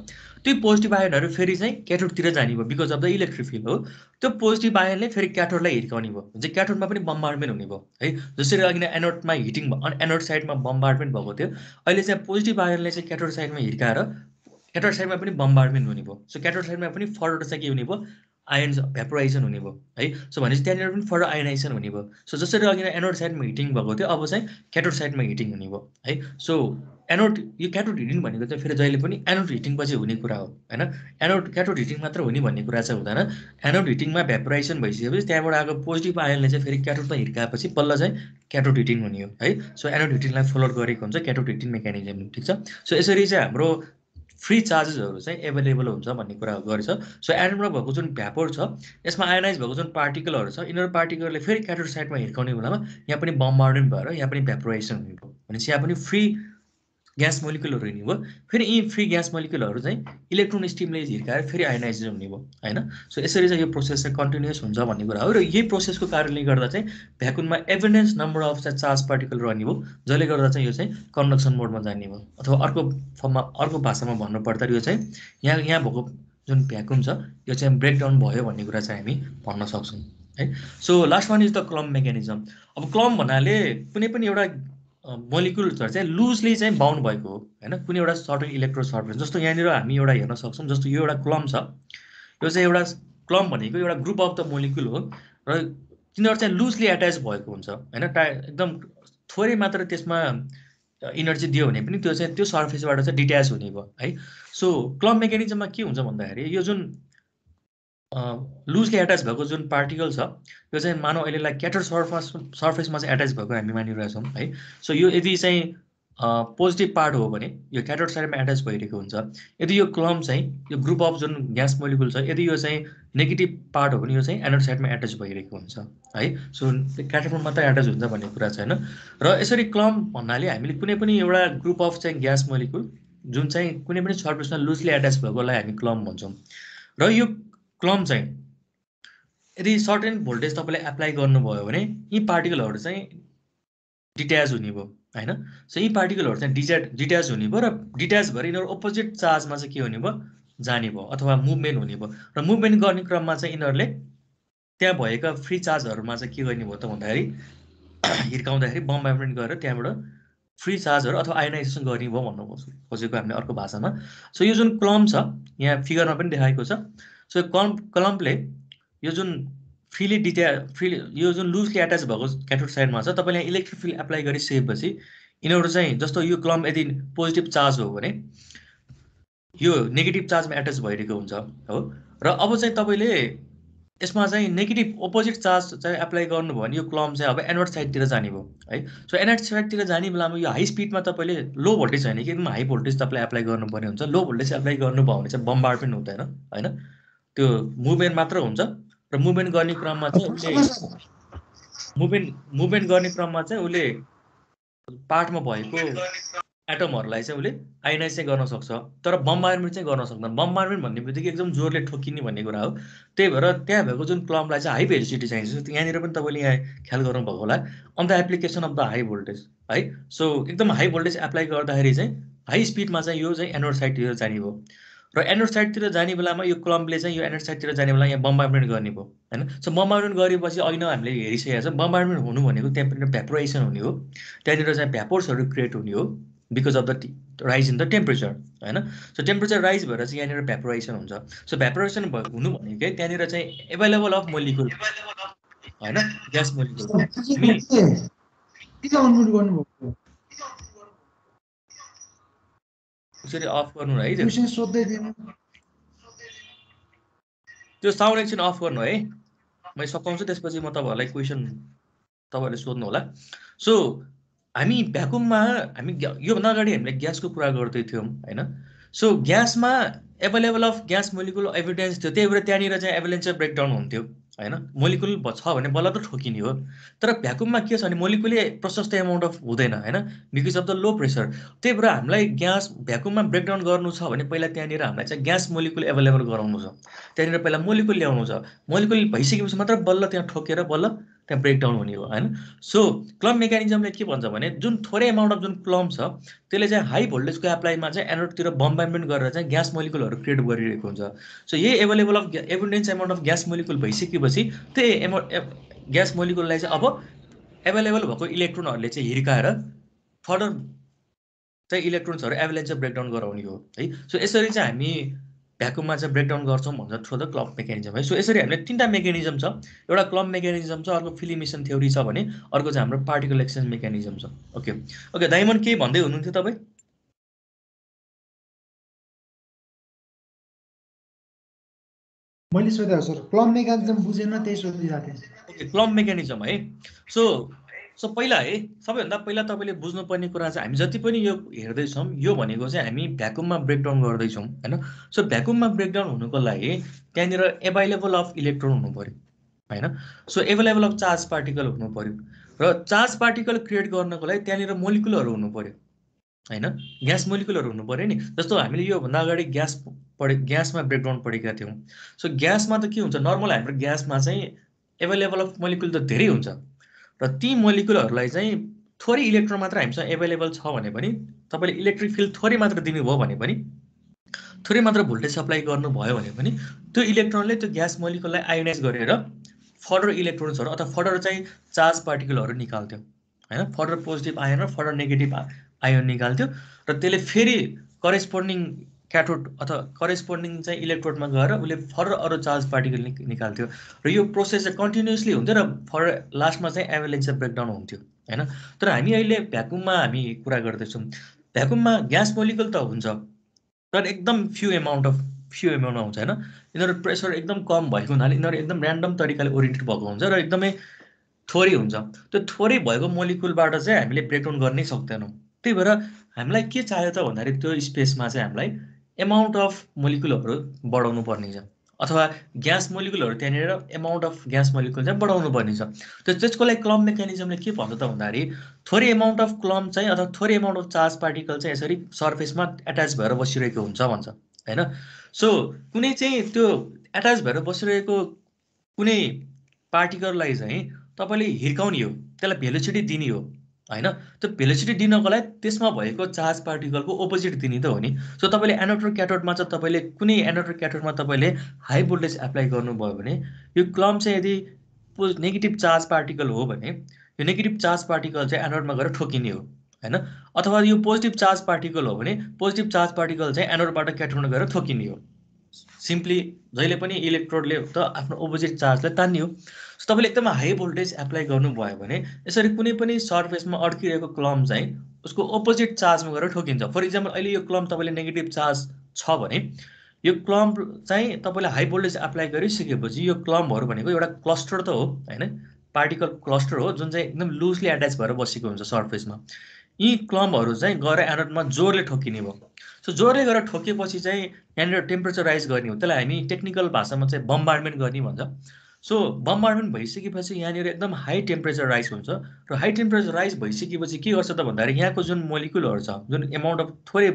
त्यो पोजिटिभ आयनहरू फेरि चाहिँ क्याथोडतिर जाने भयो because of the electric field हो। त्यो पोजिटिभ आयनले फेरि क्याथोडलाई हिर्काउने भयो, चाहिँ क्याथोडमा पनि बम्बार्डमेन्ट हुने भयो है। जसरी अघि नै एनोडमा हिटिङ एनोड साइडमा बम्बार्डमेन्ट भएको थियो, अहिले चाहिँ पोजिटिभ आयनले चाहिँ क्याथोड साइडमा हिर्काएर क्याथोड साइडमा पनि बम्बार्डमेन्ट हुने भयो। सो क्याथोड साइडमा पनि फर्दर चाहिँ के हुने भयो, आयन्स भ्यापोराइजेसन हुने भयो है। सो भनेपछि त्यहाँनिर पनि फर्दर आयनाइजेसन हुने भयो। सो जसरी अघि एनोड साइडमा हिटिङ भएको थियो अब चाहिँ क्याथोड साइडमा हिटिङ हुने भयो है। सो एनोड यो क्याथोड हिटिङ भनेको चाहिँ फेरि जहिले पनि एनोड हिटिङ पछि हुने कुरा हो होइन। एनोड क्याथोड हिटिङ मात्र हुने भन्ने कुरा चाहिँ हुँदैन। एनोड हिटिङमा भ्यापोराइजेसन भइसकेपछि त्यहाँबाट आएको पोजिटिभ आयनले चाहिँ फेरि क्याथोडमा हिर्काएपछि बल्ल चाहिँ क्याथोड हिटिङ हुने हो है। सो एनोड हिटिङलाई फलो गरेको हुन्छ क्याथोड हिटिङ मेकानिजम, ठिक छ। सो यसरी चाहिँ हाम्रो फ्री चार्जेसहरू चाहिँ एभाइलेबल हुन्छ भन्ने कुरा गर्छ। सो एनोडमा भएको जुन भ्यापोर छ यसमा आयनाइज भएको जुन पार्टिकलहरू छ यिनीहरू पार्टिकलले फेरि क्याथोड साइडमा हिर्काउने बेलामा यहाँ पनि बम्बार्डमेन्ट भएर यहाँ पनि भ्यापोराइजेसन हुने भयो। भनेपछि यहाँ पनि फ्री ग्यास मोलिकुलहरू हुने भयो। फेरि यी फ्री ग्यास मोलिकुलहरू चाहिँ इलेक्ट्रोन स्टिमले हिर्काएर फेरि आयनाइजेसन हुने भयो होइन। सो यसरी चाहिँ यो प्रोसेस चाहिँ कन्टिन्युस हुन्छ भन्ने कुरा हो। र यही प्रोसेसको कारणले गर्दा चाहिँ भ्याकुममा एभिडेन्स नम्बर अफ चाहिँ चार्ज पार्टिकल रहने भयो, जसले गर्दा चाहिँ यो चाहिँ कन्डक्सन मोडमा जाने भयो। अथवा अर्को फर्ममा अर्को भाषामा भन्नुपर्दा यो चाहिँ यहाँ भएको जुन भ्याकुम छ यो चाहिँ ब्रेकडाउन भयो भन्ने कुरा चाहिँ हामी भन्न सक्छौँ है। So last one is the clump mechanism. अब क्लम्प भन्नाले कुनै पनि एउटा मोलिकुलहरू चाहिँ लुजली चाहिँ बाउन्ड भएको हो होइन, कुनै एउटा सर्टेन इलेक्ट्रो सर्फेस। जस्तो यहाँनिर हामी एउटा हेर्न सक्छौँ, जस्तो यो एउटा क्लम्प छ, यो चाहिँ एउटा क्लम्प भनेको एउटा ग्रुप अफ द मोलिकुल हो र तिनीहरू चाहिँ लुजली एट्याच भएको हुन्छ होइन। एकदम थोरै मात्र त्यसमा इनर्जी दियो भने पनि त्यो चाहिँ त्यो सर्फेसबाट चाहिँ डिट्याच हुने भयो है। सो क्लम्प मेकानिजममा के हुन्छ भन्दाखेरि यो जुन लुजली एट्याच भएको जुन पार्टिकल छ यो चाहिँ मानव अहिलेलाई क्याथोड सर्फेसमा चाहिँ एट्याच भएको हामी मानिरहेछौँ है। सो यो यदि चाहिँ पोजिटिभ पार्ट हो भने यो क्याथोड साइडमा एट्याच भइरहेको हुन्छ। यदि यो क्लम्प चाहिँ यो ग्रुप अफ जुन ग्यास मोलिकुल छ यदि यो चाहिँ नेगेटिभ पार्ट हो भने यो चाहिँ एनोड साइडमा एट्याच भइरहेको हुन्छ है। सो क्याथोडमा मात्रै एट्याच हुन्छ भन्ने कुरा छैन। र यसरी क्लम्प भन्नाले हामीले कुनै पनि एउटा ग्रुप अफ चाहिँ ग्यास मोलिकुल जुन चाहिँ कुनै पनि सर्फेसमा लुजली एट्याच भएकोलाई हामी क्लम्प भन्छौँ। र यो क्लम्प चाहिँ यदि सर्टेन भोल्टेज तपाईँले एप्लाई गर्नुभयो भने यी पार्टिकलहरू चाहिँ डिट्याच हुने भयो होइन। सो यी पार्टिकलहरू चाहिँ डिट्याच हुने भयो र डिट्याच भएर यिनीहरू अपोजिट चार्जमा चाहिँ के हुने भयो, जाने भयो अथवा मुभमेन्ट हुने भयो। र मुभमेन्ट गर्ने क्रममा चाहिँ यिनीहरूले त्यहाँ भएका फ्री चार्जहरूमा चाहिँ के गर्ने भयो त भन्दाखेरि हिर्काउँदाखेरि बम्बार्डमेन्ट गरेर त्यहाँबाट फ्री चार्जहरू अथवा आयनाइजेसन गर्ने भयो भन्नु खोजेको हामीले अर्को भाषामा। सो यो जुन क्लम्प छ यहाँ फिगरमा पनि देखाएको छ। सो क्लम्पले यो जुन फ्री यो जुन लुजली एट्याच भएको क्याथोड साइडमा छ तपाईँले इलेक्ट्रिक फिल्ड एप्लाई गरिसकेपछि यिनीहरू चाहिँ जस्तो यो क्लम्प यदि पोजिटिभ चार्ज हो भने यो नेगेटिभ चार्जमा एट्याच भइरहेको हुन्छ हो। र अब चाहिँ तपाईँले यसमा चाहिँ नेगेटिभ अपोजिट चार्ज चाहिँ एप्लाई गर्नुभयो भने यो क्लम्प चाहिँ अब एनोड साइडतिर जाने भयो है। सो एनोड साइडतिर जाने बेलामा यो हाई स्पिडमा तपाईँले लो भोल्टेज होइन कि एकदम हाई भोल्टेज तपाईँले एप्लाई गर्नुपर्ने हुन्छ। लो भोल्टेज एप्लाई गर्नुभयो भने चाहिँ बम्बार्डमेन्ट हुँदैन होइन, त्यो मुभमेन्ट मात्र हुन्छ। र मुभमेन्ट गर्ने क्रममा चाहिँ मुभमेन्ट गर्ने क्रममा चाहिँ उसले पार्टमा भएको एटमहरूलाई चाहिँ उसले आइनाइज चाहिँ गर्न सक्छ, तर बम्बार्डमेन्ट चाहिँ गर्न सक्दैन। बम्बार्डमेन्ट भन्ने बित्तिकै एकदम जोरले ठोकिने भन्ने कुरा हो। त्यही भएर त्यहाँ भएको जुन क्लम्पलाई चाहिँ हाई भेलोसिटी चाहिन्छ। यहाँनिर पनि तपाईँले यहाँ ख्याल गर्नुभएको होला on the application of the high voltage है। सो एकदम हाई भोल्टेज एप्लाई गर्दाखेरि चाहिँ हाई स्पिडमा चाहिँ यो चाहिँ एनोड साइडतिर जाने भयो। र एनोड साइडतिर जाने बेलामा यो क्लम्पले चाहिँ यो एनोड साइडतिर जाने बेला यहाँ बम्बार्डमेन्ट गर्ने भयो हैन। सो बम्बार्डमेन्ट गरेपछि अहिले हामीले हेरिसकेका छौँ बम्बार्डमेन्ट हुनु भनेको त्यहाँनिर भ्यापोराइजेसन हुने हो, त्यहाँनिर चाहिँ भ्यापोर्सहरू क्रिएट हुने हो because of the rise in the temperature हैन। सो टेम्परेचर राइज भएर चाहिँ यहाँनिर भ्यापोराइजेसन हुन्छ। सो भ्यापोराइजेसन हुनु भनेकै त्यहाँनिर चाहिँ एभाइलेबल अफ मोलिकुल हैन, ग्यास मोलिकुल हामी किन अनम्युट गर्नुभएको? यसरी अफ गर्नु है, क्वेशन सोध्दै थिएन। त्यो साउन्ड एकछिन अफ गर्नु है, मैले सघाउँछु त्यसपछि म तपाईँहरूलाई क्वेसन तपाईँहरूले सोध्नु होला। सो हामी भ्याकुममा हामी योभन्दा अगाडि हामीले ग्यासको कुरा गर्दै थियौँ हैन। सो ग्यासमा available of gas molecule evidence थियो, त्यही भएर त्यहाँनिर चाहिँ एभालेन्स ब्रेकडाउन हुन्थ्यो हैन। मोलिकुल छ भने बल्ल त ठोकिने हो। तर भ्याकुममा के छ भने मोलिकुलै प्रशस्त एमाउन्ट अफ हुँदैन हैन, because of the low pressure. त्यही भएर हामीलाई ग्यास भ्याकुममा ब्रेकडाउन गर्नु छ भने पहिला त्यहाँनिर हामीलाई चाहिँ ग्यास मोलिकुल एभाइलेबल गराउनु छ, त्यहाँनिर पहिला मोलिकुल ल्याउनु छ। मोलिकुल भइसकेपछि मात्र बल्ल त्यहाँ ठोकेर बल्ल त्यहाँ ब्रेकडाउन हुने हो हैन। सो क्लम्प मेकानिजमले के भन्छ भने जुन थोरै एमाउन्ट अफ जुन क्लम्प छ त्यसले चाहिँ हाई भोल्टेजको एप्लाइमा चाहिँ एनोडतिर बम्बार्डमेन्ट गरेर चाहिँ ग्यास मोलिकुलहरू क्रिएट गरिरहेको हुन्छ। सो यही available of evidence amount of gas molecule भइसकेपछि त्यही ग्यास मोलिकुललाई चाहिँ अब एभाइलेबल भएको इलेक्ट्रोनहरूले चाहिँ हिर्काएर फर्दर चाहिँ इलेक्ट्रोन्सहरू एभालेन्स ब्रेकडाउन गराउने हो है। सो यसरी चाहिँ हामी भ्याकुममा चाहिँ ब्रेकडाउन गर्छौँ भन्छ थ्रु द क्लम्प मेकानिजम है। सो यसरी हामीले तिनवटा मेकानिजम छ, एउटा क्लम्प मेकानिजम छ, अर्को फिलिमेसन थ्योरी छ भने अर्को चाहिँ हाम्रो पार्टिकल एक्सचेन्ज मेकानिजम छ। ओके ओके डायमन्ड केही भन्दै हुनुहुन्थ्यो तपाईँ? मैले सोधेको सर क्लम्प मेकानिजम बुझेन त्यही सोधिरहेको थिएँ। ओके क्लम्प मेकानिजम है। सो पहिला है सबैभन्दा पहिला तपाईँले बुझ्नुपर्ने कुरा चाहिँ हामी जति पनि यो हेर्दैछौँ यो भनेको चाहिँ हामी भ्याकुममा ब्रेकडाउन गर्दैछौँ हैन। सो भ्याकुममा ब्रेकडाउन हुनुको लागि त्यहाँनिर एभाइलेबल अफ इलेक्ट्रोन हुनु पर्यो हैन। So available of charge particle हुनु पर्यो र चार्ज पार्टिकल क्रिएट गर्नको लागि त्यहाँनिर मोलिकुलहरू हुनु पर्यो हैन, ग्यास मोलिकुलहरू हुनु पर्यो नि। जस्तो हामीले योभन्दा अगाडि ग्यासमा ब्रेकडाउन पढेका थियौँ। सो ग्यासमा त के हुन्छ, नर्मल हाम्रो ग्यासमा चाहिँ एभाइलेबल अफ मोलिकुल त धेरै हुन्छ र ती मोलिकुलहरूलाई चाहिँ थोरै इलेक्ट्रोन मात्र हामीसँग एभाइलेबल छ भने पनि तपाईँले इलेक्ट्रिक फिल्ड थोरै मात्र दिनुभयो भने पनि थोरै मात्र भोल्टेज सप्लाई गर्नुभयो भने पनि त्यो इलेक्ट्रोनले त्यो ग्यास मोलिकुललाई आयोनाइज गरेर फर्दर इलेक्ट्रोन्सहरू अथवा फर्दर चाहिँ चार्ज पार्टिकलहरू निकाल्थ्यो हैन। फर्दर पोजिटिभ आयोन र फर्दर नेगेटिभ आयोन निकाल्थ्यो र त्यसले फेरि करेस्पोन्डिङ क्याथोड अथवा करेस्पोन्डिङ चाहिँ इलेक्ट्रोडमा गएर उसले फर्दर अरू चार्ज पार्टिकल निकाल्थ्यो र यो प्रोसेस चाहिँ कन्टिन्युसली हुन्थ्यो र फर्दर लास्टमा चाहिँ एभालेन्स ब्रेकडाउन हुन्थ्यो हैन। तर हामी अहिले भ्याकुममा हामी कुरा गर्दैछौँ, भ्याकुममा ग्यास मोलिकुल त हुन्छ तर एकदम फ्यु एमाउन्ट आउँछ हैन। यिनीहरू प्रेसर एकदम कम भएको हुनाले यिनीहरू एकदम ऱ्यान्डम तरिकाले ओरिएन्टेड भएको हुन्छ र एकदमै थोरै हुन्छ। त्यो थोरै भएको मोलिकुलबाट चाहिँ हामीले ब्रेकडाउन गर्नै सक्दैनौँ। त्यही भएर हामीलाई के चाहियो त भन्दाखेरि त्यो स्पेसमा चाहिँ हामीलाई एमाउन्ट अफ मोलिकुलहरू बढाउनु पर्ने छ अथवा ग्यास मोलिकुलहरू त्यहाँनिर एमाउन्ट अफ ग्यास मोलिकुल चाहिँ बढाउनु पर्ने छ। त्यसको लागि क्लम्प मेकानिजमले के भन्छ त भन्दाखेरि थोरै एमाउन्ट अफ क्लम्प चाहिँ अथवा थोरै एमाउन्ट अफ चार्ज पार्टिकल चाहिँ यसरी सर्फेसमा एट्याच भएर बसिरहेको हुन्छ भन्छ हैन। सो कुनै चाहिँ त्यो एट्याच भएर बसिरहेको कुनै पार्टिकललाई चाहिँ तपाईँले हिर्काउने हो, त्यसलाई भेलोसिटी दिने हो हैन। त्यो भेलोसिटी दिनको लागि त्यसमा भएको चार्ज पार्टिकलको अपोजिट दिने त हो नि। सो तपाईँले एनोड र क्याथोडमा चाहिँ तपाईँले कुनै एनोड र क्याथोडमा तपाईँले हाई भोल्टेज एप्लाई गर्नुभयो भने यो क्लम्प चाहिँ यदि नेगेटिभ चार्ज पार्टिकल हो भने यो नेगेटिभ चार्ज पार्टिकल चाहिँ एनोडमा गएर ठोकिने हो हैन, अथवा यो पोजिटिभ चार्ज पार्टिकल हो भने पोजिटिभ चार्ज पार्टिकल चाहिँ एनोडबाट क्याथोडमा गएर ठोकिने हो। सिम्पली जहिले पनि इलेक्ट्रोडले त आफ्नो अपोजिट चार्जलाई तान्ने हो। सो तपाईँले एकदम हाई भोल्टेज एप्लाई गर्नुभयो भने यसरी कुनै पनि सर्फेसमा अड्किरहेको क्लम्प चाहिँ उसको अपोजिट चार्जमा गएर ठोकिन्छ। फर इक्जाम्पल अहिले यो क्लम्प तपाईँले नेगेटिभ चार्ज छ भने यो क्लम्प चाहिँ तपाईँले हाई भोल्टेज एप्लाई गरिसकेपछि यो क्लम्पहरू भनेको एउटा क्लस्टर त हो हैन, पार्टिकल क्लस्टर हो जुन चाहिँ एकदम लुजली एट्याच भएर बसेको हुन्छ सर्फेसमा। यी क्लम्पहरू चाहिँ गएर एनोडमा जोरले ठोकिने भयो। सो जोरले गरेर ठोकेपछि चाहिँ यहाँनिर टेम्परेचर राइज गर्ने हो, त्यसलाई हामी टेक्निकल भाषामा चाहिँ बम्बार्डमेन्ट गर्ने भन्छ। सो बम्बार्डमेन्ट भइसकेपछि यहाँनिर एकदम हाई टेम्परेचर राइज हुन्छ र हाई टेम्परेचर राइज भइसकेपछि के गर्छ त भन्दाखेरि यहाँको जुन मोलिकुलहरू छ, जुन एमाउन्ट अफ थोरै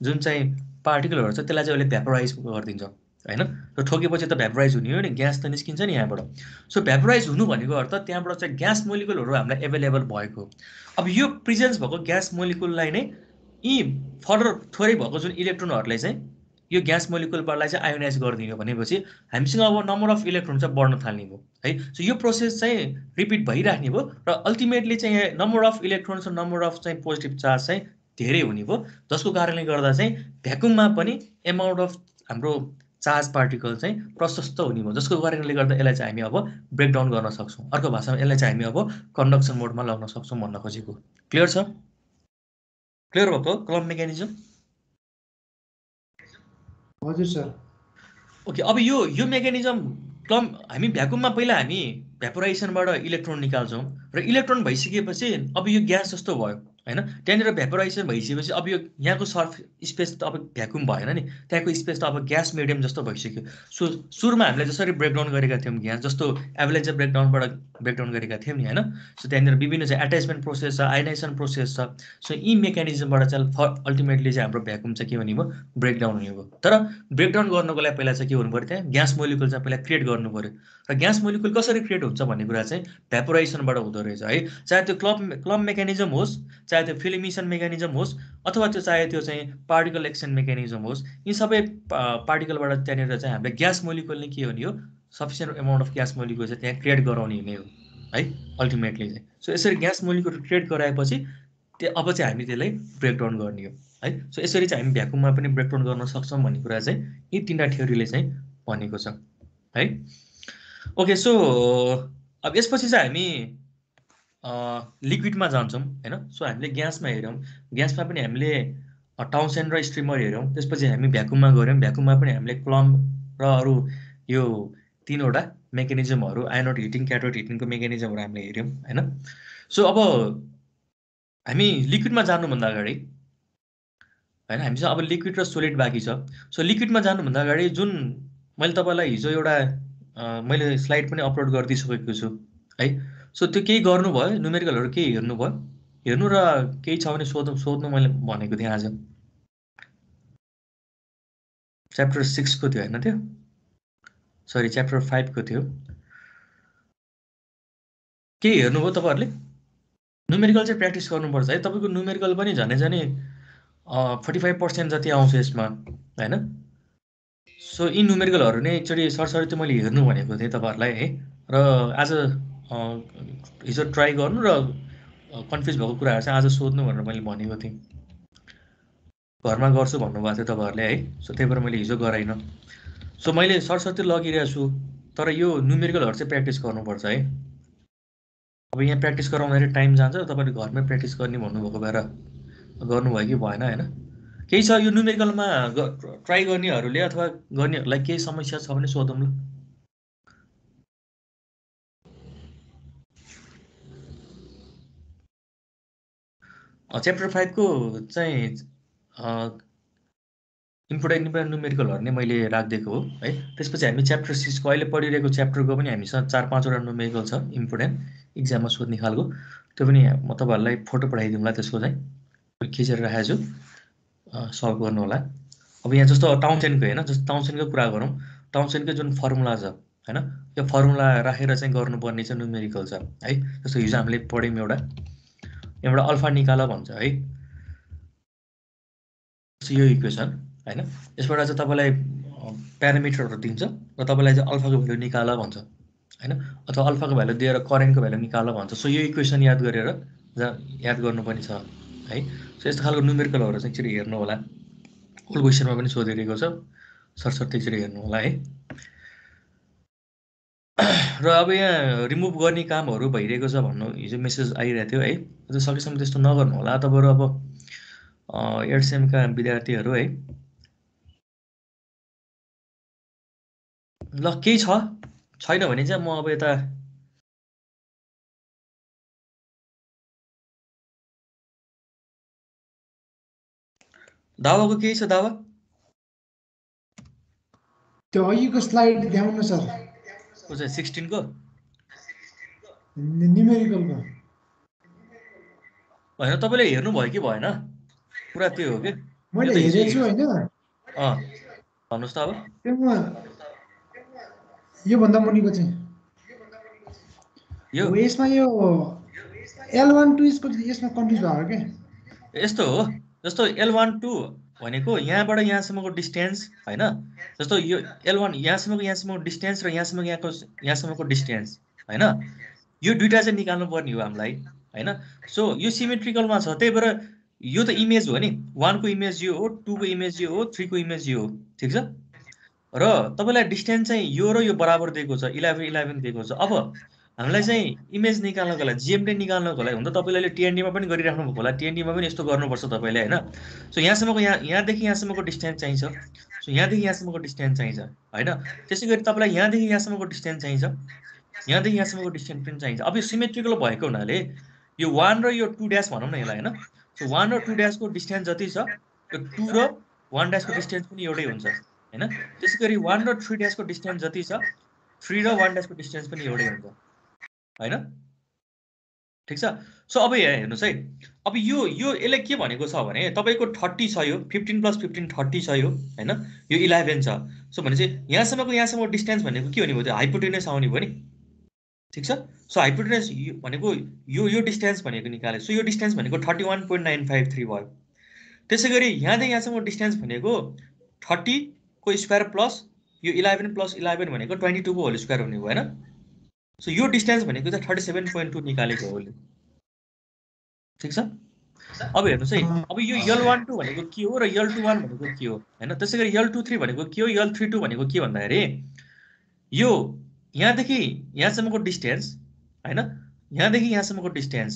जुन चाहिँ पार्टिकलहरू छ त्यसलाई चाहिँ उसले भ्यापोराइज गरिदिन्छ हैन। र ठोकेपछि त भ्यापोराइज हुने हो नि, ग्यास त निस्किन्छ नि यहाँबाट। सो भ्यापोराइज हुनु भनेको अर्थ त्यहाँबाट चाहिँ ग्यास मोलिकुलहरू हामीलाई एभाइलेबल भएको। अब यो प्रेजेन्स भएको ग्यास मोलिकुललाई नै यी फर्दर थोरै भएको जुन इलेक्ट्रोनहरूलाई चाहिँ यो ग्यास मोलिकुललाई चाहिँ आयोनाइज गरिदियो भनेपछि हामीसँग अब नम्बर अफ इलेक्ट्रोन चाहिँ बढ्न थाल्ने भयो है। सो यो प्रोसेस चाहिँ रिपिट भइराख्ने भयो र अल्टिमेटली चाहिँ नम्बर अफ इलेक्ट्रोन्स र नम्बर अफ चाहिँ पोजिटिभ चार्ज चाहिँ धेरै हुने भयो, जसको कारणले गर्दा चाहिँ भ्याकुममा पनि एमाउन्ट अफ हाम्रो चार्ज पार्टिकल चाहिँ प्रशस्त हुने भयो, जसको कारणले गर्दा यसलाई चाहिँ हामी अब ब्रेकडाउन गर्न सक्छौँ। अर्को भाषामा यसलाई चाहिँ हामी अब कन्डक्सन मोडमा लगाउन सक्छौँ भन्न खोजेको। क्लियर छ? क्लियर भएको क्लम्ब मेकानिजम? हजुर सर। ओके, अब यो मेकानिजम क्लम्ब हामी भ्याकुममा पहिला हामी भ्यापोराइजेसनबाट इलेक्ट्रोन निकाल्छौँ र इलेक्ट्रोन भइसकेपछि अब यो ग्यास जस्तो भयो हैन। त्यहाँनिर भ्यापोराइजेसन भइसकेपछि अब यो यहाँको सर्फ स्पेस त अब भ्याकुम भएन नि, त्यहाँको स्पेस त अब ग्यास मिडियम जस्तो भइसक्यो। सो सुरुमा हामीले जसरी ब्रेकडाउन गरेका थियौँ ग्यास जस्तो एभरेज ब्रेकडाउनबाट ब्रेकडाउन गरेका थियौँ नि हैन। सो त्यहाँनिर विभिन्न चाहिँ एट्याचमेन्ट प्रोसेस छ, आयोनाइजेसन प्रोसेस छ। सो यी मेकानिजमबाट चाहिँ अल्टिमेटली चाहिँ हाम्रो भ्याकुम चाहिँ के हुने भयो, ब्रेकडाउन हुने भयो। तर ब्रेकडाउन गर्नको लागि पहिला चाहिँ के हुनु पऱ्यो, त्यहाँ ग्यास मोलिकुल चाहिँ पहिला क्रिएट गर्नु पऱ्यो। र ग्यास मोलिकुल कसरी क्रिएट हुन्छ भन्ने कुरा चाहिँ भ्यापोराइजेसनबाट हुँदो रहेछ है। चाहे त्यो क्लम्ब मेकानिजम होस्, चाहे त्यो फिल्म इमिसन मेकानिजम होस्, अथवा चाहे त्यो चाहिँ पार्टिकल एक्सचेन्ज मेकानिजम होस्, यी सबै पार्टिकलबाट त्यहाँनिर चाहिँ हामीले ग्यास मोलिकुल नै के हुने हो, sufficient amount of gas molecule चाहिँ त्यहाँ क्रिएट गराउने हुने हो है अल्टिमेटली चाहिँ। सो यसरी ग्यास मोलिकुल क्रिएट गराएपछि अब चाहिँ हामी त्यसलाई ब्रेकडाउन गर्ने हो है। सो यसरी चाहिँ हामी भ्याकुममा पनि ब्रेकडाउन गर्न सक्छौँ भन्ने कुरा चाहिँ यी तीनवटा थ्योरीले चाहिँ भनेको छ है। ओके, सो अब यसपछि चाहिँ हामी लिक्विडमा जान्छौँ हैन। सो हामीले ग्यासमा हेऱ्यौँ, ग्यासमा पनि हामीले टाउनसेन्ड र स्ट्रिमर हेऱ्यौँ। त्यसपछि हामी भ्याकुममा गऱ्यौँ, भ्याकुममा पनि हामीले क्लम्ब र अरू यो तीनवटा मेकानिजमहरू, एनोड हिटिङ, क्याथोड हिटिङको मेकानिजमहरू हामीले हेऱ्यौँ हैन। सो अब हामी लिक्विडमा जानुभन्दा अगाडि हैन, हामीसँग अब लिक्विड र सोलिड बाँकी छ। सो लिक्विडमा जानुभन्दा अगाडि जुन मैले तपाईँलाई हिजो एउटा मैले स्लाइड पनि अपलोड गरिदिइसकेको छु है। सो त्यो केही गर्नुभयो, न्युमेरिकलहरू केही हेर्नु र केही छ भने सोध्नु मैले भनेको थिएँ आज। च्याप्टर 6 को थियो होइन, त्यो सरी च्याप्टर 5 को थियो। केही हेर्नुभयो तपाईँहरूले? न्युमेरिकल चाहिँ प्र्याक्टिस गर्नुपर्छ है। तपाईँको न्युमेरिकल पनि झनै 45% जति आउँछ यसमा हैन। सो यी न्युमेरिकलहरू नै एकचोटि सरसरी मैले हेर्नु भनेको थिएँ तपाईँहरूलाई है। र आज हिजो ट्राई गर्नु र कन्फ्युज भएको कुराहरू चाहिँ आज सोध्नु भनेर मैले भनेको थिएँ। घरमा गर्छु भन्नुभएको थियो तपाईँहरूले है। सो त्यही भएर मैले हिजो गराइनँ। सो मैले सरसरी लगिरहेको छु, तर यो न्युमेरिकलहरू चाहिँ प्र्याक्टिस गर्नुपर्छ है। अब यहाँ प्र्याक्टिस गराउँदाखेरि टाइम जान्छ, तपाईँले घरमै प्र्याक्टिस गर्ने भन्नुभएको भएर गर्नुभयो कि भएन होइन। केही छ यो न्युमेरिकलमा ट्राई गर्नेहरूले अथवा गर्नेहरूलाई केही समस्या छ भने सोधौँ ल। च्याप्टर 5 को चाहिँ इम्पोर्टेन्ट न्युमेरिकलहरू नै मैले राखिदिएको हो है। त्यसपछि हामी च्याप्टर 6 को अहिले पढिरहेको च्याप्टरको पनि हामीसँग 4-5वटा न्युमेरिकल छ इम्पोर्टेन्ट इक्जाममा सोध्ने खालको। त्यो पनि म तपाईँहरूलाई फोटो पठाइदिउँला, त्यसको चाहिँ खिचेर राखेको छु, सल्भ गर्नु होला। अब यहाँ जस्तो टाउनसेन्डको होइन, जस्तो टाउनसेन्डको कुरा गरौँ, टाउनसेन्डको जुन फर्मुला छ होइन, यो फर्मुला राखेर चाहिँ गर्नुपर्ने चाहिँ न्युमेरिकल छ है। जस्तो हिजो हामीले पढ्यौँ एउटा अल्फा निकाल भन्छ है, यो इक्वेसन होइन। यसबाट चाहिँ तपाईँलाई प्यारामिटरहरू दिन्छ र तपाईँलाई चाहिँ अल्फाको भ्यालु निकाल भन्छ होइन, अथवा अल्फाको भ्यालु दिएर करेन्टको भ्यालु निकाल भन्छ। सो यो इक्वेसन याद गरेर याद गर्नुपर्ने छ है। सो यस्तो खालको न्युमेरिकलहरू चाहिँ एकचोटि हेर्नु होला, ओल्ड क्वेसनमा पनि सोधिरहेको छ, सरसर्ती एकचोटि हेर्नु होला है। र अब यहाँ रिमुभ गर्ने कामहरू भइरहेको छ भन्नु हिजो मेसेज आइरहेको थियो है। अझ सकेसम्म त्यस्तो नगर्नु होला तपाईँहरू। अब 8th सेमका विद्यार्थीहरू है। ल केही छैन भने चाहिँ म अब यता दावाको केही छ दावा? त्यो अघिको स्लाइड देखाउनु सर, को चाहिँ 16 को न्युमेरिकलको होइन, तपाईँले हेर्नुभयो कि भएन? कुरा त्यो हो कि मैले हेरेछु होइन। भन्नुहोस् त अब। त्यसमा योभन्दा मुनिको चाहिँ यो यसमा यो L12 यसको यसमा कन्फ्युज भयो के? यस्तो हो, जस्तो L12 भनेको यहाँबाट यहाँसम्मको डिस्टेन्स हैन, जस्तो यो L1 यहाँसम्मको डिस्टेन्स र यहाँसम्मको डिस्टेन्स हैन, यो दुईटा चाहिँ निकाल्नु पर्ने हो हामीलाई हैन। सो यो सिमेट्रिकलमा छ, त्यही भएर यो त इमेज हो नि, 1 को इमेज यो हो, 2 को इमेज यो हो, 3 को इमेज यो हो, ठिक छ। र तपाईँलाई डिस्टेन्स चाहिँ यो र यो बराबर दिएको छ, 11 दिएको छ। अब हामीलाई चाहिँ इमेज निकाल्नको लागि, जिएमटी निकाल्नको लागि, हुन त तपाईँले टिएनडीमा पनि गरिराख्नु भएको होला, टिएनडीमा पनि यस्तो गर्नुपर्छ तपाईँले हैन। सो यहाँसम्मको यहाँदेखि यहाँसम्मको डिस्टेन्स चाहिन्छ, सो यहाँदेखि यहाँसम्मको डिस्टेन्स चाहिन्छ हैन। त्यसै गरी तपाईँलाई यहाँदेखि यहाँसम्मको डिस्टेन्स चाहिन्छ, यहाँदेखि यहाँसम्मको डिस्टेन्स पनि चाहिन्छ। अब यो सिमेट्रिकल भएको हुनाले यो 1 र यो 2 ड्यास भनौँ न यसलाई हैन। सो 1 र 2 ड्यासको डिस्टेन्स जति छ, यो 2 र 1 ड्यासको डिस्टेन्स पनि एउटै हुन्छ हैन। त्यसै गरी 1 र 3 ड्यासको डिस्टेन्स जति छ, 3 र 1 ड्यासको डिस्टेन्स पनि एउटै हुन्छ हैन, ठिक छ। सो अब यहाँ हेर्नुहोस् है, अब यो यसले के भनेको छ भने तपाईँको 30 छ, यो 15 + 15 30 छ यो हैन, यो 11 छ। सो भनेपछि यहाँसम्मको डिस्टेन्स भनेको के हुने भयो, त्यो हाइपोटेनस आउने भयो नि, ठिक छ। सो हाइपोटेनस भनेको यो डिस्टेन्स भनेको निकाले, सो यो डिस्टेन्स भनेको 31.953 भयो। त्यसै गरी यहाँदेखि यहाँसम्मको डिस्टेन्स भनेको 30 को स्क्वायर प्लस यो 11 + 11 भनेको 22 को होल स्क्वायर हुने भयो हैन। सो यो डिस्टेन्स भनेको चाहिँ 37.2 निकालेको हो उसले, ठिक छ। अब हेर्नुहोस् है, अब यो L12 भनेको के हो र L21 भनेको के हो हैन। त्यसै गरी L23 भनेको के हो, L32 भनेको के भन्दाखेरि यो यहाँदेखि यहाँसम्मको डिस्टेन्स हैन, यहाँदेखि यहाँसम्मको डिस्टेन्स,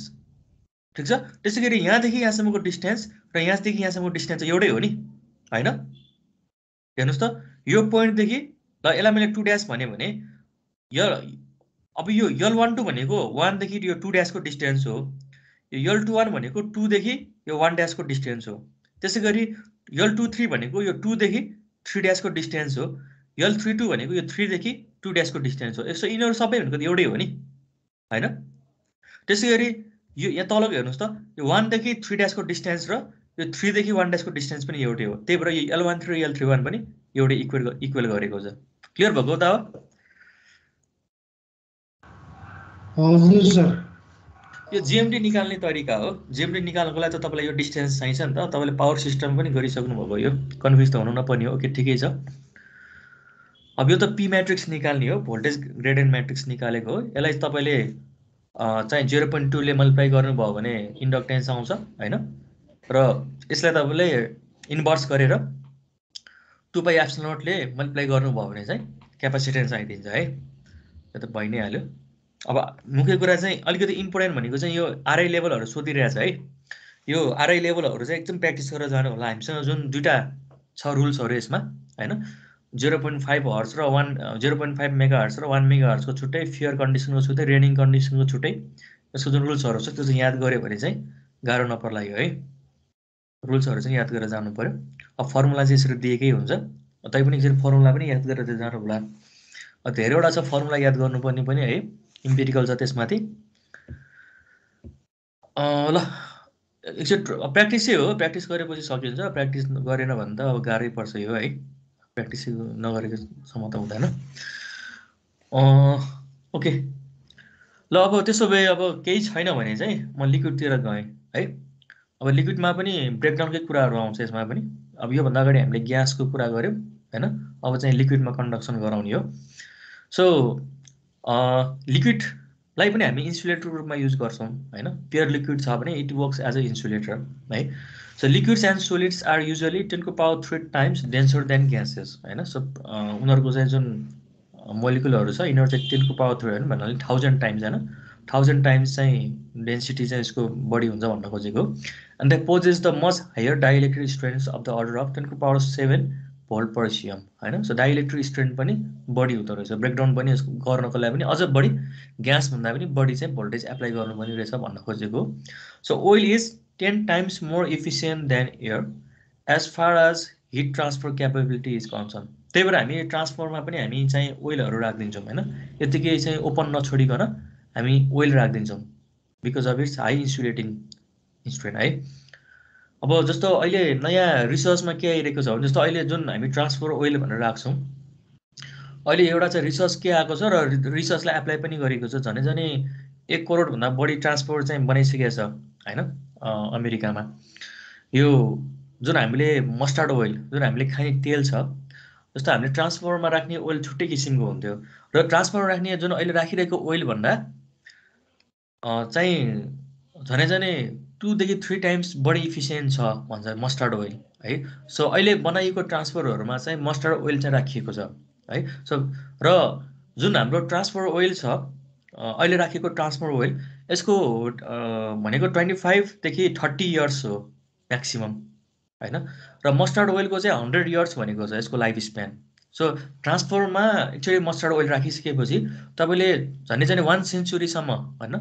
ठिक छ। त्यसै गरी यहाँदेखि यहाँसम्मको डिस्टेन्स र यहाँदेखि यहाँसम्मको डिस्टेन्स एउटै हो नि हैन। हेर्नुहोस् त, यो पोइन्टदेखि ल यसलाई मैले 2 ड्यास भने अब यो L12 भनेको 1 देखि यो 2 ड्यासको डिस्टेन्स हो, यो L21 भनेको 2 देखि यो 1 ड्यासको डिस्टेन्स हो। त्यसै गरी L23 भनेको यो 2 देखि 3 ड्यासको डिस्टेन्स हो, L32 भनेको यो 3 देखि 2 ड्यासको डिस्टेन्स हो। यसो यिनीहरू सबै भनेको एउटै हो नि हैन। त्यसै गरी यो यहाँ तलको हेर्नुहोस् त, यो 1 देखि 3 ड्यासको डिस्टेन्स र यो 3 देखि 1 ड्यासको डिस्टेन्स पनि एउटै हो, त्यही भएर यो L13 र L31 पनि एउटै इक्वल गरेको छ। क्लियर भएको त हजुर सर। यो जिएमटी निकाल्ने तरिका हो। जिएमटी निकाल्नको लागि त तपाईँलाई यो डिस्टेन्स चाहिन्छ नि त, तपाईँले पावर सिस्टम पनि गरिसक्नु भएको, यो कन्फ्युज त हुनु नपर्ने हो, ओके ठिकै छ। अब यो त पी म्याट्रिक्स निकाल्ने हो, भोल्टेज ग्रेडियन्ट म्याट्रिक्स निकालेको हो। यसलाई तपाईँले चाहिँ 0.2 ले मल्टिप्लाई गर्नुभयो भने इन्डक्टेन्स आउँछ हैन, र यसलाई तपाईँले इन्भर्स गरेर 2πε0 ले मल्टिप्लाई गर्नुभयो भने चाहिँ क्यापासिटेन्स आइदिन्छ है, यो त भइ नै हाल्यो। अब मुख्य कुरा चाहिँ अलिकति इम्पोर्टेन्ट भनेको चाहिँ यो आरआई लेभलहरू सोधिरहेछ है, यो आरआई लेभलहरू चाहिँ एकदम प्र्याक्टिस गरेर जानु होला। हामीसँग जुन दुईटा छ रुल्सहरू यसमा हैन, 0.5 हर्ट्ज र 0.5 मेगाहर्ट्ज र 1 मेगाहर्ट्जको छुट्टै, फियर कन्डिसनको छुट्टै, रेनिङ कन्डिसनको छुट्टै, यसको जुन रुल्सहरू छ त्यो चाहिँ याद गऱ्यो भने चाहिँ गाह्रो नपर्ला यो है। रुल्सहरू चाहिँ याद गरेर जानु पर्यो। अब फर्मुला चाहिँ यसरी दिएकै हुन्छ, तैपनि यसरी फर्मुला पनि याद गरेर जानु होला। धेरैवटा छ फर्मुला याद गर्नुपर्ने पनि है, इम्पेरिकल छ त्यसमाथि। ल एकचोटि प्र्याक्टिसै हो, प्र्याक्टिस गरेपछि सकिन्छ, प्र्याक्टिस गरेन भने त अब गाह्रै पर्छ यो है, प्र्याक्टिस नगरेको सम्म त हुँदैन। ओके ल, अब त्यसो भए अब केही छैन भने चाहिँ म लिक्विडतिर गएँ है। अब लिक्विडमा पनि ब्रेकडाउनकै कुराहरू आउँछ यसमा पनि। अब योभन्दा अगाडि हामीले ग्यासको कुरा गऱ्यौँ हैन, अब चाहिँ लिक्विडमा कन्डक्सन गराउने हो। सो लिक्विडलाई पनि हामी इन्सुलेटर रूपमा युज गर्छौँ हैन। प्योर लिक्विड छ भने it works as a insulator है। So liquids and solids are usually 10⁻³ times denser than gases हैन। सो उनीहरूको चाहिँ जुन मोलिकुलहरू छ यिनीहरू चाहिँ 10⁻³ भन्नाले 1000 टाइम्स हैन, 1000 टाइम्स चाहिँ डेन्सिटी चाहिँ यसको बढी हुन्छ भन्न खोजेको। And that poses the much higher dielectric strength of the order of 10⁻⁷ volt per cm हैन। सो डाइइलेक्ट्रिक स्ट्रेन्थ पनि बढी हुँदो रहेछ, ब्रेकडाउन पनि यसको गर्नको लागि पनि अझ बढी, ग्यासभन्दा पनि बढी चाहिँ भोल्टेज एप्लाई गर्नुपर्ने रहेछ भन्न खोजेको। So oil is 10 times more efficient than air as far as heat transfer capability is concern. त्यही भएर हामी ट्रान्सफरमा पनि हामी चाहिँ ओइलहरू राखिदिन्छौँ हैन, यतिकै चाहिँ ओपन नछोडिकन हामी ओइल राखिदिन्छौँ, because of its high insulating strength है। अब जस्तो अहिले नयाँ रिसर्चमा के आइरहेको छ भने, जस्तो अहिले जुन हामी ट्रान्सफर ओइल भनेर राख्छौँ, अहिले एउटा चाहिँ रिसर्च के आएको छ र रिसर्चलाई एप्लाई पनि गरेको छ, झनै 1 करोडभन्दा बढी ट्रान्सफर चाहिँ बनाइसकेको छ हैन अमेरिकामा। यो जुन हामीले मस्टर्ड ओइल जुन हामीले खाने तेल छ जस्तो हामीले ट्रान्सफर्मरमा राख्ने ओइल छुट्टै किसिमको हुन्थ्यो र ट्रान्सफर्मरमा राख्ने जुन अहिले राखिरहेको ओइल भन्दा चाहिँ झनै झनै 2 देखि 3 टाइम्स बढी इफिसियन्ट छ भन्छ मस्टर्ड ओइल है। सो अहिले बनाइएको ट्रान्सफरहरूमा चाहिँ मस्टर्ड ओइल चाहिँ राखिएको छ है। सो र जुन हाम्रो ट्रान्सफर ओइल छ अहिले राखेको ट्रान्सफर ओइल यसको भनेको 25 देखि 30 इयर्स हो म्याक्सिमम होइन। र मस्टर्ड ओइलको चाहिँ 100 इयर्स भनेको छ यसको लाइफ स्प्यान। सो ट्रान्सफरमा एक्चुअली मस्टर्ड ओइल राखिसकेपछि तपाईँले झन्डै झन्डै 1 सेन्चुरीसम्म होइन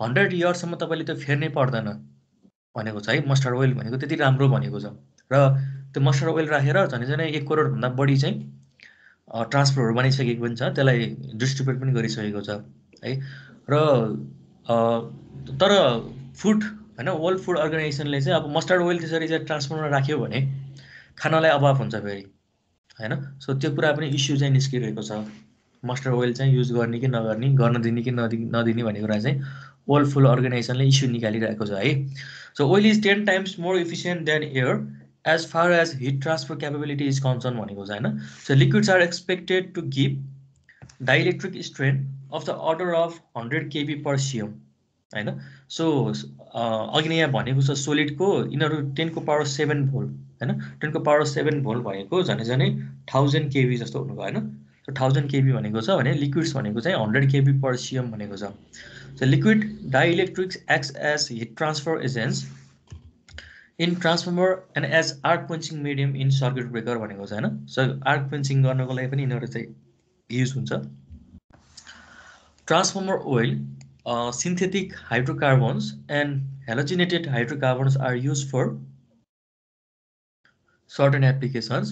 100 इयर्ससम्म तपाईँले त्यो फेर्नै पर्दैन भनेको छ है। मस्टर्ड ओइल भनेको त्यति राम्रो भनेको छ र त्यो मस्टर्ड ओइल राखेर झन्डै झन्डै 1 करोडभन्दा बढी चाहिँ ट्रान्सफरहरू बनाइसकेको पनि छ, त्यसलाई डिस्ट्रिब्युट पनि गरिसकेको छ है। र तर फुड होइन वर्ल्ड फुड अर्गनाइजेसनले चाहिँ अब मस्टर्ड ओइल त्यसरी चाहिँ ट्रान्सफरमा राख्यो भने खानालाई अभाव हुन्छ फेरि होइन। सो त्यो कुरा पनि इस्यु चाहिँ निस्किरहेको छ, मस्टर्ड ओइल चाहिँ युज गर्ने कि नगर्ने, गर्न दिने कि नदिने भन्ने कुरा चाहिँ वर्ल्ड फुड अर्गनाइजेसनले इस्यु निकालिरहेको छ है। So oil is 10 times more efficient than air as far as heat transfer capability is concern भनेको छ होइन। So liquids are expected to give dielectric strength of the order of 100 kV per cm होइन। सो अघि नै यहाँ भनेको छ सोलिडको यिनीहरू 10 को पावर 7 भोल्ट होइन, 10 को पावर 7 भोल्ट भनेको झनै झनै 1000 kV जस्तो हुनुभयो होइन। सो 1000 kV भनेको छ भने लिक्विड्स भनेको चाहिँ 100 kV per cm भनेको छ। So liquid dielectrics acts as heat transfer agents in transformer and as arc quenching medium in circuit breaker भनेको छ होइन। सो आर्क क्वेन्चिङ गर्नको लागि पनि यिनीहरू चाहिँ युज हुन्छ। Transformer oil synthetic hydrocarbons and halogenated hydrocarbons are used for certain applications.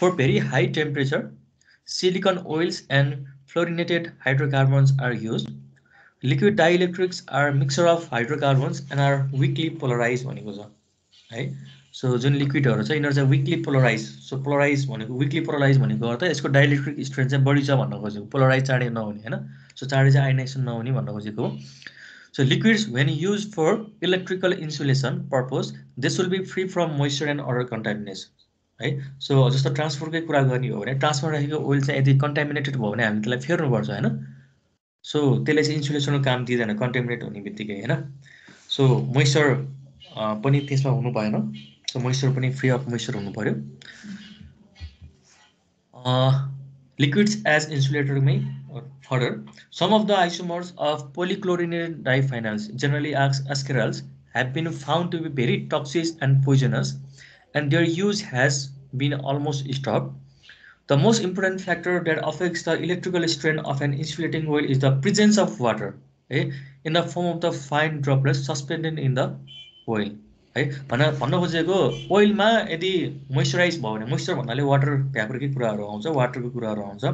For very high temperature, silicon oils and fluorinated hydrocarbons are used. Liquid dielectrics are a mixture of hydrocarbons and are weakly polarized भनेको छ है। सो जुन लिक्विडहरू छ यिनीहरू चाहिँ weakly polarized। सो पोलराइज भनेको weakly polarized भनेको अर्थ यसको डाइइलेक्ट्रिक स्ट्रेन्थ चाहिँ बढी छ भन्न खोजेको, पोलराइज चाँडै नहुने होइन। सो चाँडै चाहिँ आयनाइजेसन नहुने भन्न खोजेको हो। So liquids when used for electrical insulation purpose, this will be free from moisture and other contamination है। सो जस्तो ट्रान्सफरकै कुरा गर्ने हो भने ट्रान्सफर राखेको ओइल चाहिँ यदि कन्टामिनेटेड भयो भने हामी त्यसलाई फेर्नुपर्छ होइन। सो त्यसले चाहिँ इन्सुलेसनको काम दिँदैन कन्टामिनेट हुने बित्तिकै होइन। सो मोइस्चर पनि त्यसमा हुनु भएन, सो मोइस्चर पनि फ्री अफ मोइस्चर हुनु पर्यो। Liquids as insulator further, some of the isomers of polychlorinated diphenyls, generally as ascarols, have been found to be very toxic and poisonous, and their use has been almost stopped. The most important factor that affects the electrical strength of an insulating oil is the presence of water in the form of the fine droplets suspended in the oil है। भन्न खोजेको ओइलमा यदि मोइस्चराइज भयो भने, मोइस्चर भन्नाले वाटर भ्यापरकै कुराहरू आउँछ, वाटरको कुराहरू आउँछ,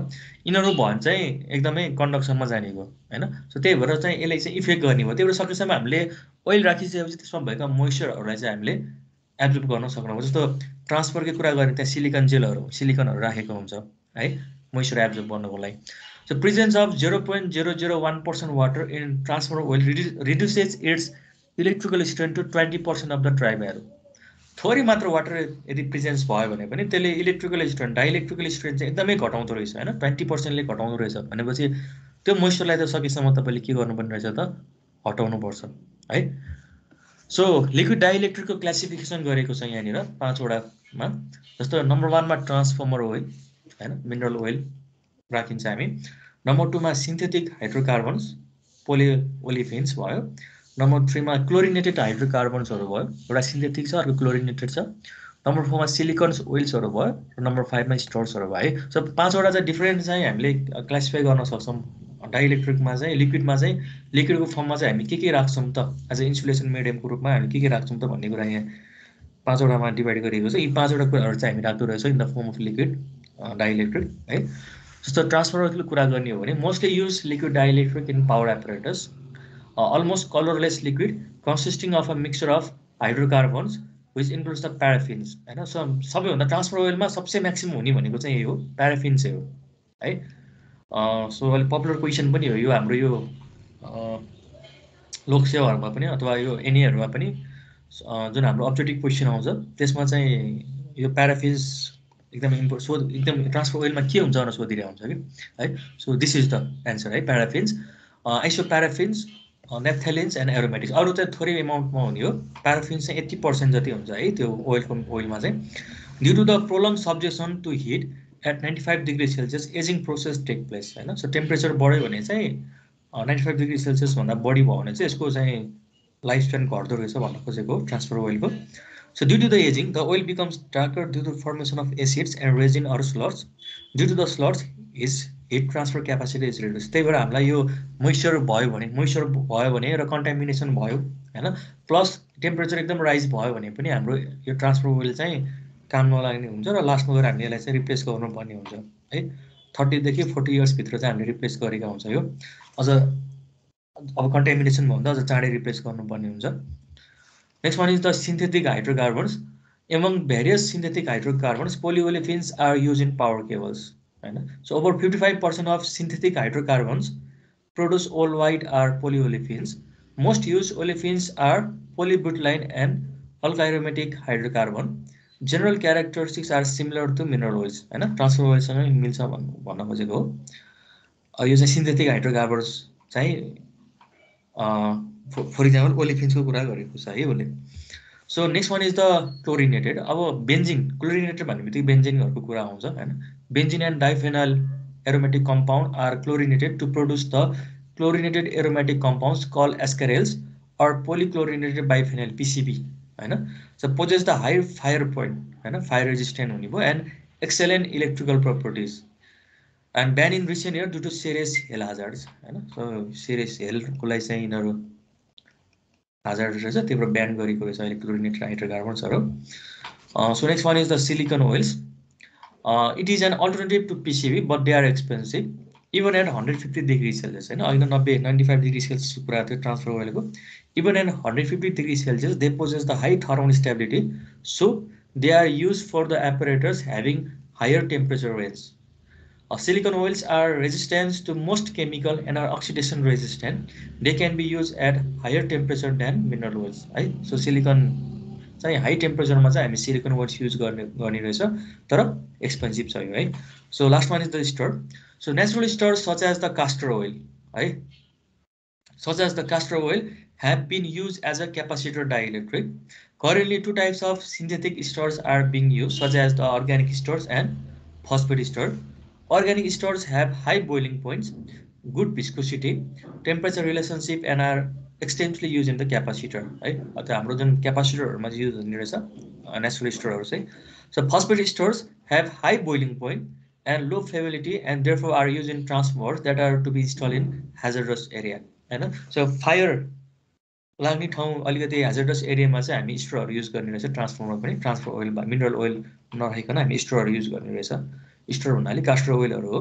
यिनीहरू भयो भने चाहिँ एकदमै कन्डक्सनमा जाने भयो होइन। सो त्यही भएर चाहिँ यसलाई चाहिँ इफेक्ट गर्ने भयो। त्यही भएर सकेसम्म हामीले ओइल राखिसकेपछि त्यसमा भएका मोइस्चरहरूलाई चाहिँ हामीले एब्जर्ब गर्न सक्नु। जस्तो ट्रान्सफरकै कुरा गर्ने त्यहाँ सिलिकनहरू राखेको हुन्छ है मोइस्चर एब्जर्ब गर्नको लागि। So presence of 0.001% water in transfer oil reduces its electrical strength to 20% of the dry value. थोरै मात्र वाटर यदि प्रेजेन्स भयो भने पनि त्यसले इलेक्ट्रिकल स्ट्रेन्थ डाइइलेक्ट्रिकल स्ट्रेन्थ चाहिँ एकदमै घटाउँदो रहेछ होइन, 20%ले घटाउँदो रहेछ भनेपछि त्यो मोइस्चरलाई त सकेसम्म तपाईँले के गर्नुपर्ने रहेछ त हटाउनुपर्छ है। सो लिक्विड डाइइलेक्ट्रिकको क्लासिफिकेसन गरेको छ यहाँनिर 5 वटामा। जस्तो नम्बर 1मा ट्रान्सफर्मर ओइल होइन, मिनरल ओइल राखिन्छ हामी। नम्बर 2मा सिन्थेटिक हाइड्रोकार्बन्स पोलिओलिफिन्स भयो। नम्बर 3मा क्लोरिनेटेड हाइड्रोकार्बन्सहरू भयो, एउटा सिन्थेटिक छ अर्को क्लोरिनेटेड छ। नम्बर 4मा सिलिकन्स ओइल्सहरू भयो र नम्बर 5मा स्टोर्सहरू भयो है। सो 5 वटा चाहिँ डिफ्रेन्ट चाहिँ हामीले क्लासिफाई गर्न सक्छौँ। डाइइलेक्ट्रिकमा चाहिँ लिक्विडको फर्ममा चाहिँ हामी के राख्छौँ त एज अ इन्सुलेसन मिडियमको रूपमा हामी के राख्छौँ त भन्ने कुरा यहाँ 5 वटामा डिभाइड गरिएको छ। यी 5 वटा कुराहरू चाहिँ हामी राख्दो रहेछौँ in the form of liquid dielectric है। जस्तो ट्रान्सफरको कुरा गर्ने हो भने mostly use liquid dielectric in power apparatus, almost colorless liquid consisting of a mixture of hydrocarbons which includes the paraffins हैन। सो सबैभन्दा ट्रान्सफर ओइलमा सबसे म्याक्सिमम हुने भनेको चाहिँ यही हो, प्याराफिन चाहिँ हो है। सो अहिले पपुलर क्वेसन पनि हो यो हाम्रो यो लोकसेवाहरूमा पनि अथवा यो एनएहरूमा पनि। जुन हाम्रो अब्जेक्टिभ क्वेसन आउँछ त्यसमा चाहिँ यो प्याराफिन्स एकदम एकदम ट्रान्सफर ओइलमा के हुन्छ भनेर सोधिरहेको हुन्छ कि है। So this is the answer है, प्याराफिन्स, आइसोप्याराफिन्स, नेप्थेलिन्स एन्ड एरोमेटिक्स। अरू चाहिँ थोरै एमाउन्टमा हुने हो, प्याराफिन्स चाहिँ 80% जति हुन्छ है त्यो ओइलमा चाहिँ। Due to the prolong subjection to heat at 95 degree Celsius ageing process take place होइन। सो टेम्परेचर बढ्यो भने चाहिँ 95 डिग्री सेल्सियसभन्दा बढी भयो भने चाहिँ यसको चाहिँ लाइफ स्प्यान घट्दो रहेछ भन्न खोजेको हो transfer ओइलको। So due to the aging, the oil becomes darker due to formation of acids and resin or sludge. Due to the sludge, its heat transfer capacity is reduced. त्यही भएर हामीलाई यो मोइस्चर भयो भने र कन्टामिनेसन भयो होइन, प्लस टेम्परेचर एकदम राइज भयो भने पनि हाम्रो यो ट्रान्सफर ओइल चाहिँ काम नलाग्ने हुन्छ र लास्टमा गएर हामीले यसलाई चाहिँ रिप्लेस गर्नुपर्ने हुन्छ है। 30 देखि 40 इयर्सभित्र चाहिँ हामीले रिप्लेस गरेका हुन्छ यो। अझ अब कन्टामिनेसन भयो भने त अझ चाँडै रिप्लेस गर्नुपर्ने हुन्छ। Next one is the synthetic hydrocarbons. Among various synthetic hydrocarbons, polyolefins are used in power cables. So over 55% of synthetic hydrocarbons produced worldwide are polyolefins. Most used olefins are polybutylene and alkyromatic hydrocarbon. General characteristics are similar to mineral oils. Transfer ओइलसँग मिल्छ भन्न खोजेको हो। यो चाहिँ सिन्थेटिक हाइड्रोकार्बन्स चाहिँ फर इक्जाम्पल ओलिफिन्सको कुरा गरेको छ है उसले। So next one is the chlorinated. अब बेन्जिन, क्लोरिनेटेड भन्ने बित्तिकै बेन्जिनहरूको कुरा आउँछ होइन। Benzene and diphenyl aromatic compound are chlorinated to produce the chlorinated aromatic compounds call askarels or polychlorinated biphenyl PCB होइन। So possess the high fire point होइन, फायर रेजिस्टेन्ट हुने भयो and excellent electrical properties and ban in recent year due to serious health hazards होइन। सो सिरियस हेलको लागि चाहिँ यिनीहरू हाजार्ड रहेछ, त्यही भएर ब्यान गरेको रहेछ अहिले क्लोरिनेटेड हाइड्रोकार्बन्सहरू। So next one is the silicon oils. It is an alternative to PCB but they are expensive even at 150 degree Celsius होइन। अहिले 95 डिग्री सेल्सियसको कुरा थियो ट्रान्सफर ओइलको। Even at 150 degree Celsius they possess the high thermal stability, so they are use for the apparatus having higher temperature range. Silicon oils are resistant to most chemical and are oxidation resistant. They can be used at higher temperature than mineral oils. Right? So silicon चाहिँ हाई टेम्परेचरमा चाहिँ हामी सिलिकन ओइल्स युज गर्ने रहेछ, तर एक्सपेन्सिभ छ यो है। So last one is the ester. So natural ester such as the castor oil है, such as the castor oil have been used as a capacitor dielectric. Currently, two types of synthetic stars are being used, such as the organic stars and phosphate ester. Organic stars have high boiling points, good viscosity, temperature relationship, and are extensively used in the capacitor. Right? अतः हाम्रो जुन क्यापासिटरहरुमा युज हुने रहेछ नेचुरल स्टरहरु चाहिँ। So phosphate stars have high boiling point and low flammability, and therefore are used in transformers that are to be installed in hazardous area. हैन? So fire लाग्ने ठाउँ अलिकति hazardous एरियामा चाहिँ हामी स्टरहरु युज गर्ने रहेछ। ट्रान्सफर्मर पनि ट्रान्सफर ओइल मिनरल ओइल नराखिकन हामी स्टरहरु युज गर्ने रहेछ। स्टर भन्नाले कास्टर ओइलहरु हो।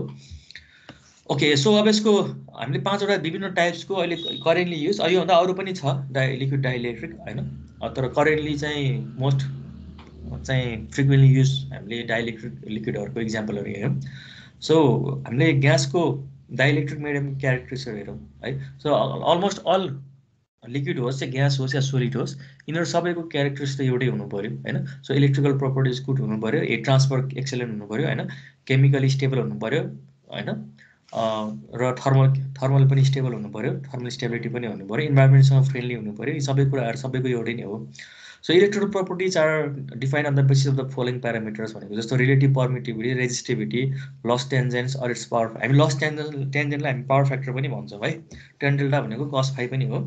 ओके, सो अब यसको हामीले 5 वटा विभिन्न टाइप्सको अहिले करेन्टली युज, यो भन्दा अरु पनि छ लिक्विड डाइइलेक्ट्रिक हैन, तर करेन्टली चाहिँ मोस्ट चाहिँ फ्रिक्वेन्टली युज हामीले डाइइलेक्ट्रिक लिक्विडहरुको एक्जाम्पलहरु हेरौँ। सो हामीले ग्यासको डाइइलेक्ट्रिक मिडियम क्यारेक्टरिस्टिक्सहरु हेरौँ है। सो अलमोस्ट अल लिक्विड होस् या ग्यास होस् या सोलिड होस्, यिनीहरू सबैको क्यारेक्टरिस्टिक एउटै हुनु पर्यो हैन। सो इलेक्ट्रिकल प्रपर्टिज गुड हुनु पर्यो, हिट ट्रान्सफर एक्सेलेन्ट हुनु पर्यो हैन, केमिकली स्टेबल हुनु पर्यो हैन, र थर्मल पनि स्टेबल हुनु पर्यो, थर्मल स्टेबिलिटी पनि हुनु पर्यो, इन्भाइरोमेन्टसँग फ्रेन्डली हुनु पर्यो। यी सबै कुराहरू सबैको एउटै नै हो। So electrical properties are defined on the basis of the following parameters भनेको जस्तो relative permittivity, resistivity, loss tangents or its power. हामी लस टेन्जेन्टलाई हामी पावर फ्याक्टर पनि भन्छौँ है। टेन डेल्टा भनेको कस फाइ पनि हो।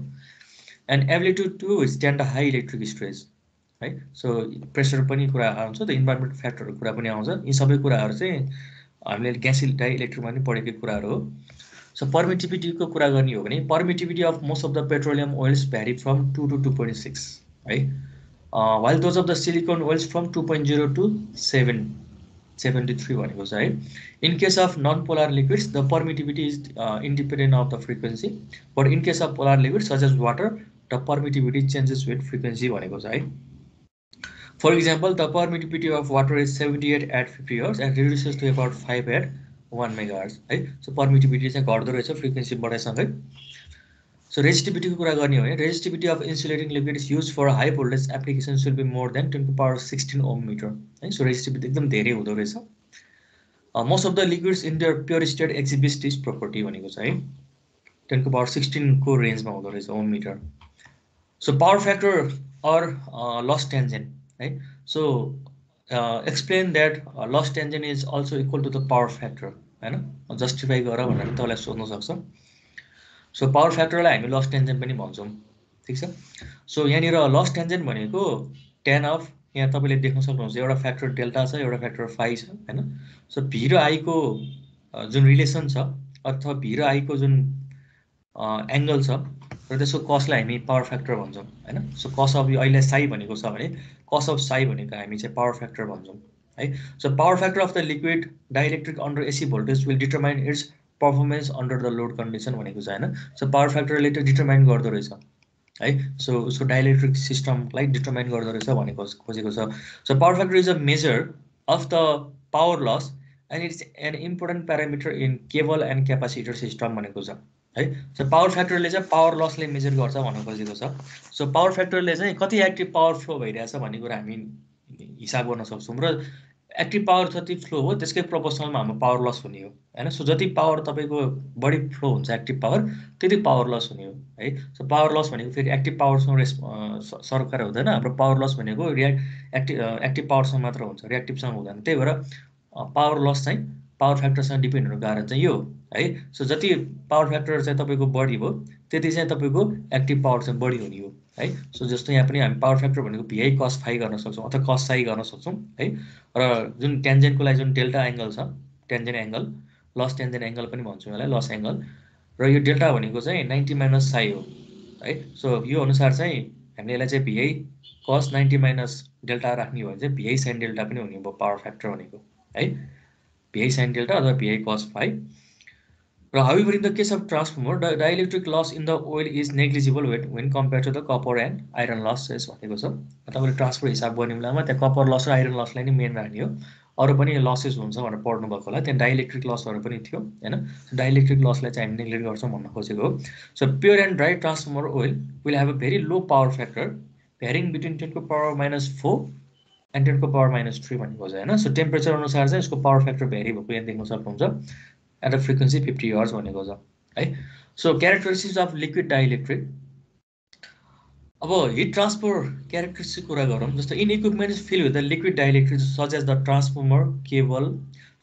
And ability to stand the high electric stress है। सो प्रेसर पनि कुरा आउँछ, त इन्भाइरोमेन्ट फ्याक्टरको कुरा पनि आउँछ। यी सबै कुराहरू चाहिँ हामीले ग्यास डाइइलेक्ट्रिकमा पनि पढेकै कुराहरू हो। सो पर्मिटिभिटीको कुरा गर्ने हो भने permittivity of most of the petroleum oils vary from 2 to 2.6 है, while those of the silicon oils from 2.0 to 773 भनेको छ है। In case of non polar liquids the permittivity is independent of the frequency, but in case of polar liquid such as water the permittivity changes with frequency भनेको छ है। For example the permittivity of water is 78 at 50 Hz and reduces to about 5 at 1 MHz है। सो पर्मिटिभिटी चाहिँ घट्दो रहेछ फ्रिक्वेन्सी बढाइसँगै। सो रेजिस्टिभिटीको कुरा गर्ने हो भने resistivity of insulating liquid is use for high voltage application should be more than 10⁻16 ohm metre है। सो रेजिस्टिभिटी एकदम धेरै हुँदो रहेछ। Most of the liquids in their pure state exhibit this property भनेको छ है 10⁻16 को रेन्जमा हुँदो रहेछ ohm metre. So power factor or loss tangent है। So explain that loss tangent is also equal to the power factor होइन, जस्टिफाई गर भनेर तपाईँलाई सोध्न सक्छ। सो पावर फ्याक्टरलाई हामी लस टेन्जेन्ट पनि भन्छौँ, ठिक छ। सो यहाँनिर लस टेन्जेन्ट भनेको tan अफ, यहाँ तपाईँले देख्न सक्नुहुन्छ एउटा फ्याक्टर डेल्टा छ, एउटा फ्याक्टर फाइ छ होइन। सो भी र आईको जुन रिलेसन छ अथवा भी र आईको जुन एङ्गल छ र त्यसको कसलाई हामी पावर फ्याक्टर भन्छौँ होइन। सो कस अफ अहिले साई भनेको छ भने कस अफ साई भनेको हामी चाहिँ पावर फ्याक्टर भन्छौँ है। So power factor of the liquid dielectric under AC voltage will determine its performance under the load condition भनेको छ होइन। सो पावर फ्याक्टरले त्यो डिटरमाइन गर्दो रहेछ है। सो उसको डाइइलेक्ट्रिक सिस्टमलाई डिटरमाइन गर्दो रहेछ भनेको खोजेको छ। So power factor is a measure of the power loss and it's an important parameter in cable and capacitor system भनेको छ है। सो पावर फ्याक्टरले चाहिँ पावर लसले मेजर गर्छ भन्न खोजेको छ। सो पावर फ्याक्टरले चाहिँ कति एक्टिभ पावर फ्लो भइरहेछ भन्ने कुरा हामी हिसाब गर्न सक्छौँ र एक्टिभ पावर जति फ्लो हो त्यसकै प्रोपोर्सनलमा हाम्रो पावर लस हुने हो होइन। सो जति पावर तपाईँको बढी फ्लो हुन्छ एक्टिभ पावर त्यति पावर लस हुने हो है। सो पावर लस भनेको फेरि एक्टिभ पावरसँग सरकार हुँदैन, हाम्रो पावर लस भनेको एक्टिभ पावरसँग मात्र हुन्छ, रियाक्टिभसँग हुँदैन। त्यही भएर पावर लस चाहिँ पावर फ्याक्टरसँग डिपेन्ड हुनुको कारण चाहिँ यो है। सो जति पावर फ्याक्टर चाहिँ तपाईँको बढी हो त्यति चाहिँ तपाईँको एक्टिभ पावर चाहिँ बढी हुने हो है। सो जस्तो यहाँ पनि हामी पावर फ्याक्टर भनेको भिआई कस फाइ गर्न सक्छौँ अथवा कस साई गर्न सक्छौँ है। र जुन टेन्जेन्टको लागि जुन डेल्टा एङ्गल छ tangent angle, loss tangent angle पनि भन्छौँ यसलाई, लस एङ्गल, र यो डेल्टा भनेको चाहिँ 90 माइनस साई हो है। सो यो अनुसार चाहिँ हामीले यसलाई चाहिँ भिआई कस 90 माइनस डेल्टा राख्ने हो भने चाहिँ भिआई साइन डेल्टा पनि हुने भयो पावर फ्याक्टर भनेको है, भिआई साइन डेल्टा अथवा भिआई कस फाइ। र however in the case of transformer the dielectric loss in the oil is negligible when compared to the copper and iron losses भनेको छ। तपाईँले ट्रान्सफर हिसाब गर्ने बेलामा त्यहाँ कपर लस र आइरन लसलाई नै मेन राख्ने हो, अरू पनि लसेस हुन्छ भनेर पढ्नु भएको होला। त्यहाँ डाइइलेक्ट्रिक लसहरू पनि थियो होइन। डाइइलेक्ट्रिक लसलाई चाहिँ हामी नेग्लेक्ट गर्छौँ भन्न खोजेको हो। So pure and dry transformer oil will have a very low power factor भ्यारिङ between 10⁻⁴ and 10⁻³ भनेको छ होइन। सो टेम्परेचर अनुसार चाहिँ यसको पावर फ्याक्टर भ्यारी भएको यहाँ देख्न सक्नुहुन्छ एट अ फ्रिक्वेन्सी 50 हर्ज भनेको छ है। So characteristics of liquid dielectric. अब हिट ट्रान्सफर क्यारेक्टरिस्टिक कुरा गरौँ, जस्तो in equipment is fill with the liquid dielectric such as the transformer, cable,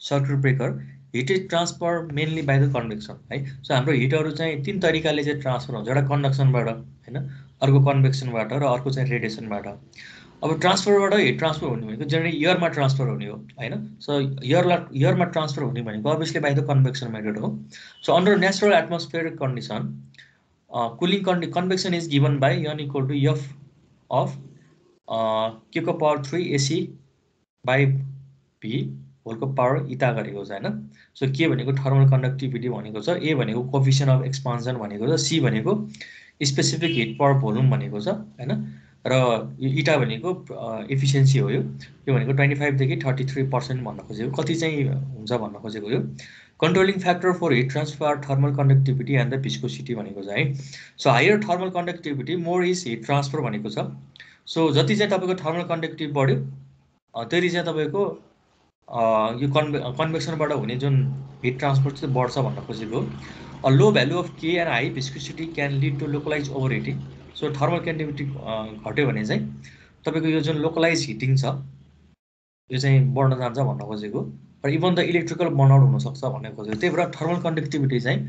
circuit breaker, heat is transfer mainly by the convection है। सो हाम्रो हिटहरू चाहिँ 3 तरिकाले चाहिँ ट्रान्सफर हुन्छ, एउटा कन्डक्सनबाट होइन, अर्को कन्भेक्सनबाट र अर्को चाहिँ रेडिएसनबाट। अब ट्रान्सफरबाट हिट ट्रान्सफर हुने भनेको जेनरली एयरमा ट्रान्सफर हुने हो होइन। सो एयरमा ट्रान्सफर हुने भनेको obviously by the convection method हो। So under natural atmospheric condition cooling convection is given by n equal to F of K को पावर 3 AC बाई भी होलको पावर इता गरेको छ होइन। सो के भनेको थर्मल कन्डक्टिभिटी भनेको छ, ए भनेको कोफिसियन्ट अफ एक्सपान्सन भनेको छ, सी भनेको स्पेसिफिक हिट पर भोल्युम भनेको छ होइन, र यो इटा भनेको एफिसियन्सी हो। यो भनेको 25 देखि 33% भन्न खोजेको, कति चाहिँ हुन्छ भन्न खोजेको। यो controlling factor for heat transfer thermal conductivity and the viscosity भनेको छ है। So higher thermal conductivity more is heat transfer भनेको छ। सो जति चाहिँ तपाईँको थर्मल कन्डक्टिभ बढ्यो त्यति चाहिँ तपाईँको यो कन्भेक्सनबाट हुने जुन हिट ट्रान्सफर चाहिँ बढ्छ भन्न खोजेको। A low value of K and high viscosity can lead to localize over heating. So thermal conductivity घट्यो भने चाहिँ तपाईँको यो जुन लोकलाइज हिटिङ छ यो चाहिँ बढ्न जान्छ भन्न खोजेको, र इभन द इलेक्ट्रिकल बर्नआउट हुनसक्छ भन्ने खोजेको। त्यही भएर थर्मल कन्डक्टिभिटी चाहिँ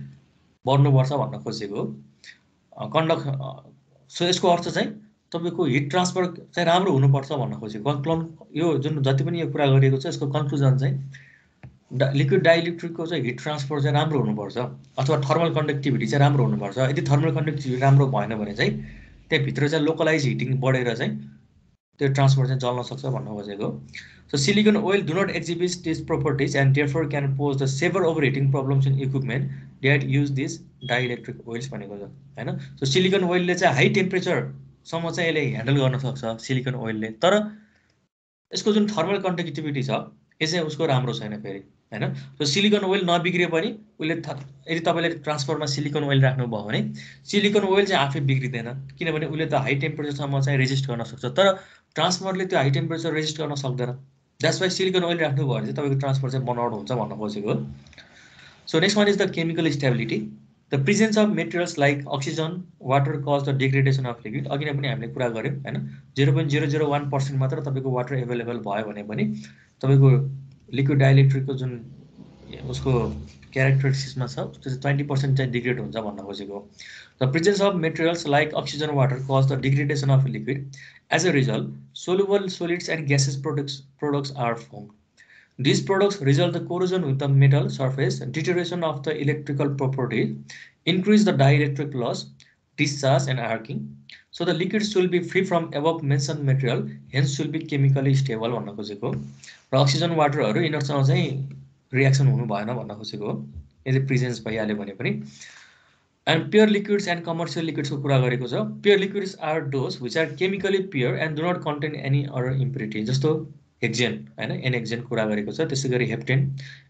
बढ्नुपर्छ भन्न खोजेको। सो यसको अर्थ चाहिँ तपाईँको हिट ट्रान्सफर चाहिँ राम्रो हुनुपर्छ भन्न खोजेको। यो जुन जति पनि यो कुरा गरिएको छ यसको कन्क्लुजन चाहिँ लिक्विड डाइइलेक्ट्रिकको चाहिँ हिट ट्रान्सफर चाहिँ राम्रो हुनुपर्छ अथवा थर्मल कन्डक्टिभिटी चाहिँ राम्रो हुनुपर्छ। यदि थर्मल कन्डक्टिभिटी राम्रो भएन भने चाहिँ त्यहाँभित्र चाहिँ लोकलाइज हिटिङ बढेर चाहिँ त्यो ट्रान्सफर चाहिँ जल्न सक्छ भन्न खोजेको। So silicon oil do not exhibit this properties and therefore can pose the severe over heating problems in equipment that use this dielectric oils भनेको छ होइन। सो सिलिकन ओइलले चाहिँ हाई टेम्परेचरसम्म चाहिँ यसले ह्यान्डल गर्न सक्छ सिलिकन ओइलले, तर यसको जुन थर्मल कन्डक्टिभिटी छ यो चाहिँ उसको राम्रो छैन फेरि हैन। सो सिलिकन ओइल नबिग्रिए पनि उसले यदि तपाईँले ट्रान्सफरमा सिलिकन ओइल राख्नुभयो भने सिलिकन ओइल चाहिँ आफै बिग्रिँदैन, किनभने उसले त हाई टेम्परेचरसम्म चाहिँ रेजिस्ट गर्न सक्छ, तर ट्रान्सफरले त्यो हाई टेम्परेचर रेजिस्ट गर्न सक्दैन। द्याट्स वाइ सिलिकन ओइल राख्नुभयो भने चाहिँ तपाईँको ट्रान्सफर चाहिँ बर्नआउट हुन्छ भन्न खोजेको हो। So next one is the chemical stability. The presence of materials like oxygen water cause the degradation of liquid. अघि नै पनि हामीले कुरा गऱ्यौँ हैन, 0.001% मात्र तपाईँको वाटर एभाइलेबल भयो भने पनि तपाईँको लिक्विड डाइइलेक्ट्रिकको जुन उसको क्यारेक्टरिस्टिक्समा छ त्यो चाहिँ 20% चाहिँ डिग्रेड हुन्छ भन्न खोजेको हो। The presence of materials like oxygen water cause the degradation of liquid. As a result soluble solids and gases products are formed. These products result the corrosion with the metal surface, deterioration of the electrical properties, increase the dielectric loss, discharge and arcing. So the liquids should be free from above mentioned material, hence should be chemically stable भन्न खोजेको। र अक्सिजन वाटरहरू यिनीहरूसँग चाहिँ रियाक्सन हुनु भएन भन्न खोजेको हो यदि प्रेजेन्स भइहाल्यो भने पनि। And pure liquids and commercial लिक्विड्सको कुरा गरेको छ। Pure liquids are those which are chemically pure and do not contain any other impurity, जस्तो हेक्जेन हैन, एनहेक्जेन कुरा गरेको छ, त्यसै गरी heptane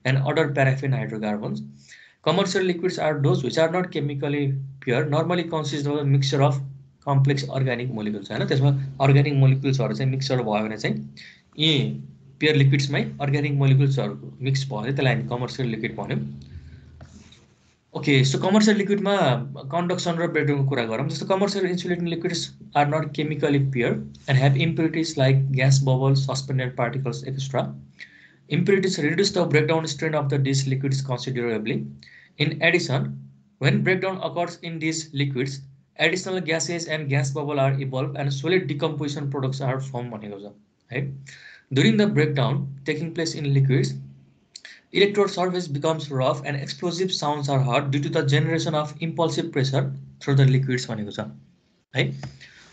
and other paraffin hydrocarbons. Commercial liquids are those which are not chemically pure, normally consist of mixture of complex organic molecules हैन, त्यसमा अर्ग्यानिक मोलिकुल्सहरू चाहिँ मिक्सचर भयो भने चाहिँ यी प्योर लिक्विड्समै अर्ग्यानिक मोलिकुल्सहरू मिक्स भयो भने त्यसलाई हामी कमर्सियल लिक्विड भन्यौँ। ओके, सो कमर्सियल लिक्विडमा कन्डक्सन र ब्रेकडाउनको कुरा गरौँ। जस्तो commercial insulating liquids are not chemically pure and have impurities like gas bubble, suspended particles etcetera. Impurities reduce the breakdown strength of these liquids considerably. In addition, when breakdown occurs in these liquids, additional gases and gas bubble are evolved and solid decomposition products are formed भनेको छ है। During the breakdown taking place in liquids, electrode surface becomes rough and explosive sounds are heard due to the generation of impulsive pressure through the liquids भनेको छ है।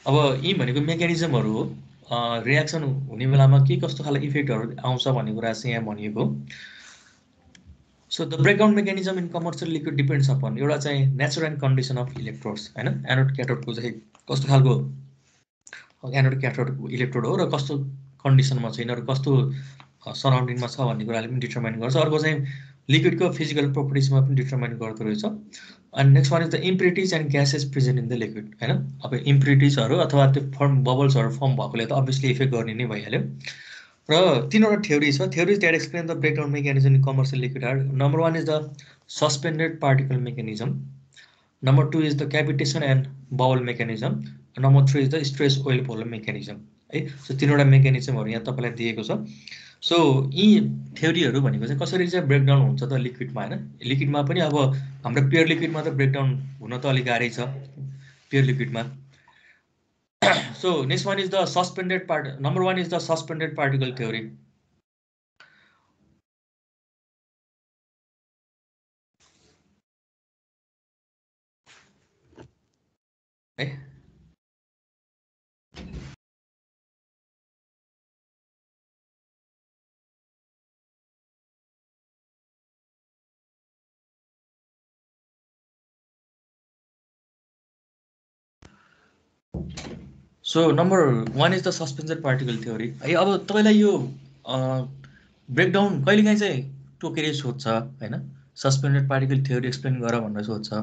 अब यी भनेको मेकानिजमहरू हो, रियाक्सन हुने बेलामा के कस्तो खालको इफेक्टहरू आउँछ भन्ने कुरा चाहिँ यहाँ भनिएको। So the breakdown mechanism in commercial liquid depends upon एउटा चाहिँ nature and condition of electrodes हैन, एनोड क्याथोडको चाहिँ कस्तो खालको एनोड क्याथोड इलेक्ट्रोड हो र कस्तो कन्डिसनमा छ, यिनीहरू कस्तो सराउन्डिङमा छ भन्ने कुराले पनि डिटर्माइन गर्छ। अर्को चाहिँ लिक्विडको फिजिकल प्रोपर्टिजमा पनि डिटर्माइन गर्दो रहेछ। And next one is the impurities and gases present in the liquid हैन। अब इम्प्युरिटिजहरू अथवा त्यो बबल्सहरू फर्म भएकोले त अभियसली इफेक्ट गर्ने नै भइहाल्यो। र तीनवटा थ्योरी छ, theories that explain the breakdown mechanism in commercial liquid are. Number one is the suspended particle mechanism, number two is the cavitation and bubble mechanism, number three is the stress oil pole mechanism है। सो तीनवटा मेकानिजमहरू यहाँ तपाईँलाई दिएको छ। सो यी थ्योरीहरू भनेको चाहिँ कसरी चाहिँ ब्रेकडाउन हुन्छ त लिक्विडमा हैन। लिक्विडमा पनि अब हाम्रो प्योर लिक्विडमा त ब्रेकडाउन हुन त अलिक गाह्रै छ प्योर लिक्विडमा। So next one is the suspended part, number one is the suspended particle theory है। So number one is the suspended particle theory है। अब तपाईँलाई यो ब्रेकडाउन कहिलेकाहीँ चाहिँ टोकेर सोध्छ हैन, सस्पेन्डेड पार्टिकल थ्योरी एक्सप्लेन गर भनेर सोध्छ,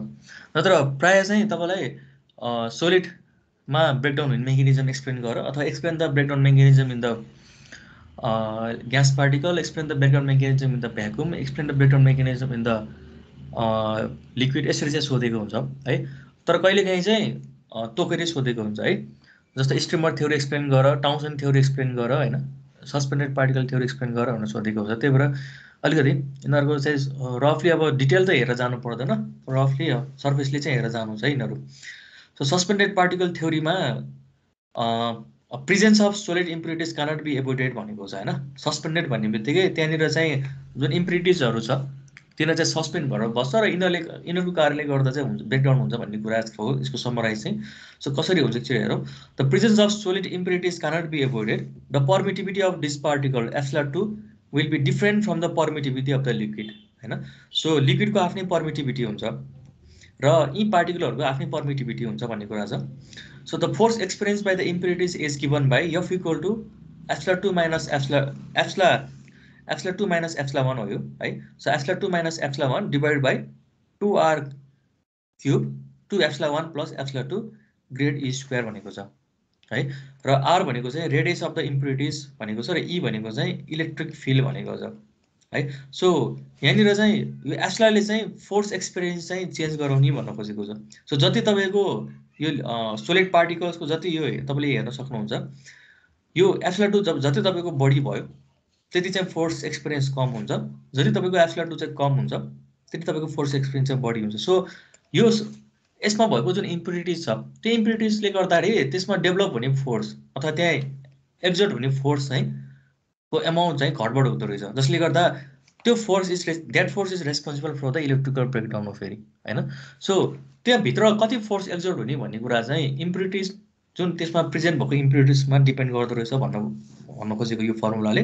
नत्र प्रायः चाहिँ तपाईँलाई सोलिडमा ब्रेकडाउन हुने मेकानिजम एक्सप्लेन गर अथवा explain the breakdown mechanism in the gas particle, explain the breakdown mechanism in the vacuum, explain the breakdown mechanism in the liquid, यसरी चाहिँ सोधेको हुन्छ है। तर कहिलेकाहीँ चाहिँ तोकेरै सोधेको हुन्छ है। जस्तो स्ट्रिमर थ्योरी एक्सप्लेन गर, टाउन्सन थ्योरी एक्सप्लेन गर हैन, सस्पेन्डेड पार्टिकल थ्योरी एक्सप्लेन गर भनेर सोधेको हुन्छ। त्यही भएर अलिकति यिनीहरूको चाहिँ रफली अब डिटेल त हेरेर जानु पर्दैन, रफली सर्फेसली चाहिँ हेरेर जानु छ यिनीहरू। सो सस्पेन्डेड पार्टिकल थ्योरीमा presence of solid impurities cannot be avoided भनेको छ हैन। सस्पेन्डेड भन्ने बित्तिकै त्यहाँनिर चाहिँ जुन इम्प्युरिटिजहरू छ तिनीहरू चाहिँ सस्पेन्ड भएर बस्छ र यिनीहरूको कारणले गर्दा चाहिँ हुन्छ ब्रेकडाउन हुन्छ भन्ने कुरा हो यसको समराइज चाहिँ। सो कसरी हुन्छ चाहिँ हेरौँ। The presence of solid impurities cannot be avoided, the permittivity of this particle SL2 will be different from the permittivity of the liquid हैन। सो लिक्विडको आफ्नै पर्मिटिभिटी हुन्छ र यी पार्टिकलहरूको आफ्नै पर्मिटिभिटी हुन्छ भन्ने कुरा छ। So the force experience by the impurities is given by F = SL2 - epsilon 2 minus epsilon 1 हो यो है। So epsilon 2 minus epsilon 1 divide by 2r cube 2 epsilon 1 plus epsilon 2 grade E square भनेको छ है। र आर भनेको चाहिँ रेडियस अफ द इम्प्युरिटिज भनेको छ, र ई भनेको चाहिँ इलेक्ट्रिक फिल्ड भनेको छ है। सो यहाँनिर चाहिँ यो एस्लाले चाहिँ फोर्स एक्सपिरियन्स चाहिँ चेन्ज गराउने भन्न खोजेको छ। सो जति तपाईँको यो सोलिड पार्टिकल्सको जति यो तपाईँले हेर्न सक्नुहुन्छ, यो एप्सिलन 2 जति तपाईँको बढी भयो त्यति चाहिँ फोर्स एक्सपिरियन्स कम हुन्छ, जति तपाईँको एप्सिलन 2 चाहिँ कम हुन्छ त्यति तपाईँको फोर्स एक्सपिरियन्स चाहिँ बढी हुन्छ। सो यो यसमा भएको जुन इम्प्युरिटिज छ त्यो इम्प्युरिटिजले गर्दाखेरि त्यसमा डेभलप हुने फोर्स अथवा त्यहाँ एक्जर्ट हुने फोर्स चाहिँ को एमाउन्ट चाहिँ घटबड हुँदो रहेछ, जसले गर्दा त्यो force is responsible for the electrical breakdown of फेरि होइन। सो त्यहाँभित्र कति फोर्स एक्जर्ट हुने भन्ने कुरा चाहिँ इम्प्युरिटिज जुन त्यसमा प्रेजेन्ट भएको इम्प्युरिटिजमा डिपेन्ड गर्दो रहेछ भन्न खोजेको यो फर्मुलाले।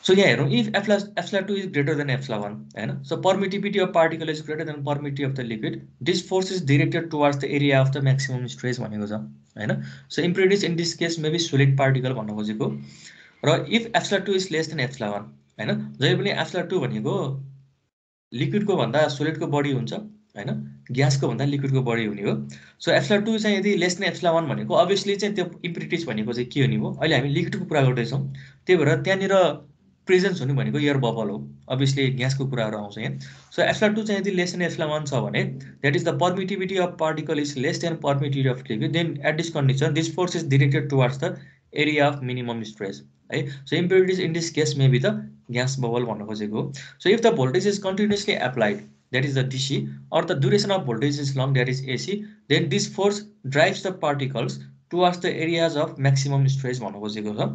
सो यहाँ हेरौँ, if epsilon 2 is greater than epsilon 1 होइन। So permittivity of particle is greater than permittivity of the liquid, this force is directed towards the area of the maximum stress भनेको छ होइन। So impurities in this case may be solid particle भन्न खोजेको। र if epsilon 2 is less than epsilon 1 होइन, जहिले पनि एप्सिलन 2 भनेको लिक्विडको भन्दा सोलिडको बढी हुन्छ होइन, ग्यासको भन्दा लिक्विडको बढी हुने हो। सो एप्सिलन 2 चाहिँ यदि लेस देन एप्सिलन 1 भनेको अभियसली चाहिँ त्यो इम्प्युरिटिज भनेको चाहिँ के हुने हो, अहिले हामी लिक्विडको कुरा गर्दैछौँ त्यही भएर त्यहाँनिर प्रेजेन्स हुने भनेको एयर बबल हो, अभियसली ग्यासको कुराहरू आउँछ यहाँ। सो एप्सिलन 2 चाहिँ यदि लेस देन एप्सिलन 1 छ भने that is the permittivity of particle is less than permittivity of liquid, then at this condition this force is directed towards the area of minimum stress है। So impurities in this case may be the gas bubble भन्न खोजेको। So if the voltage is continuously applied that is the DC, or the duration of voltage is long, that is AC, then this force drives the particles towards the areas of maximum stress भन्नु खोजेको छ।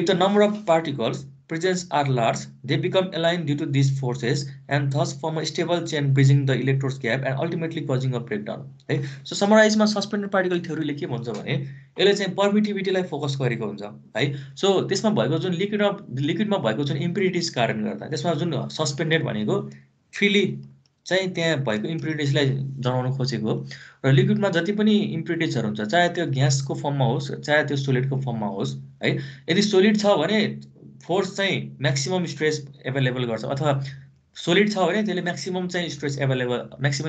If the number of particles present are large, they become aligned due to these forces and thus form a stable chain bridging the electrodes gap and ultimately causing a breakdown है। So summarize मा suspended particle theory ले के भन्छ भने यसले चाहिँ पर्मिटिभिटीलाई फोकस गरेको हुन्छ है। सो त्यसमा भएको जुन लिक्विडमा भएको जुन इम्प्युरिटिज कारणले गर्दा त्यसमा जुन सस्पेन्डेड भनेको फ्रिली चाहिँ त्यहाँ भएको इम्प्युरिटिजलाई जनाउन खोजेको हो। र लिक्विडमा जति पनि इम्प्युरिटिजहरू हुन्छ चाहे त्यो ग्यासको फर्ममा होस् चाहे त्यो सोलिडको फर्ममा होस् है, यदि सोलिड छ भने फोर्स चाहिँ म्याक्सिमम स्ट्रेस एभाइलेबल गर्छ, अथवा सोलिड छ भने त्यसले म्याक्सिमम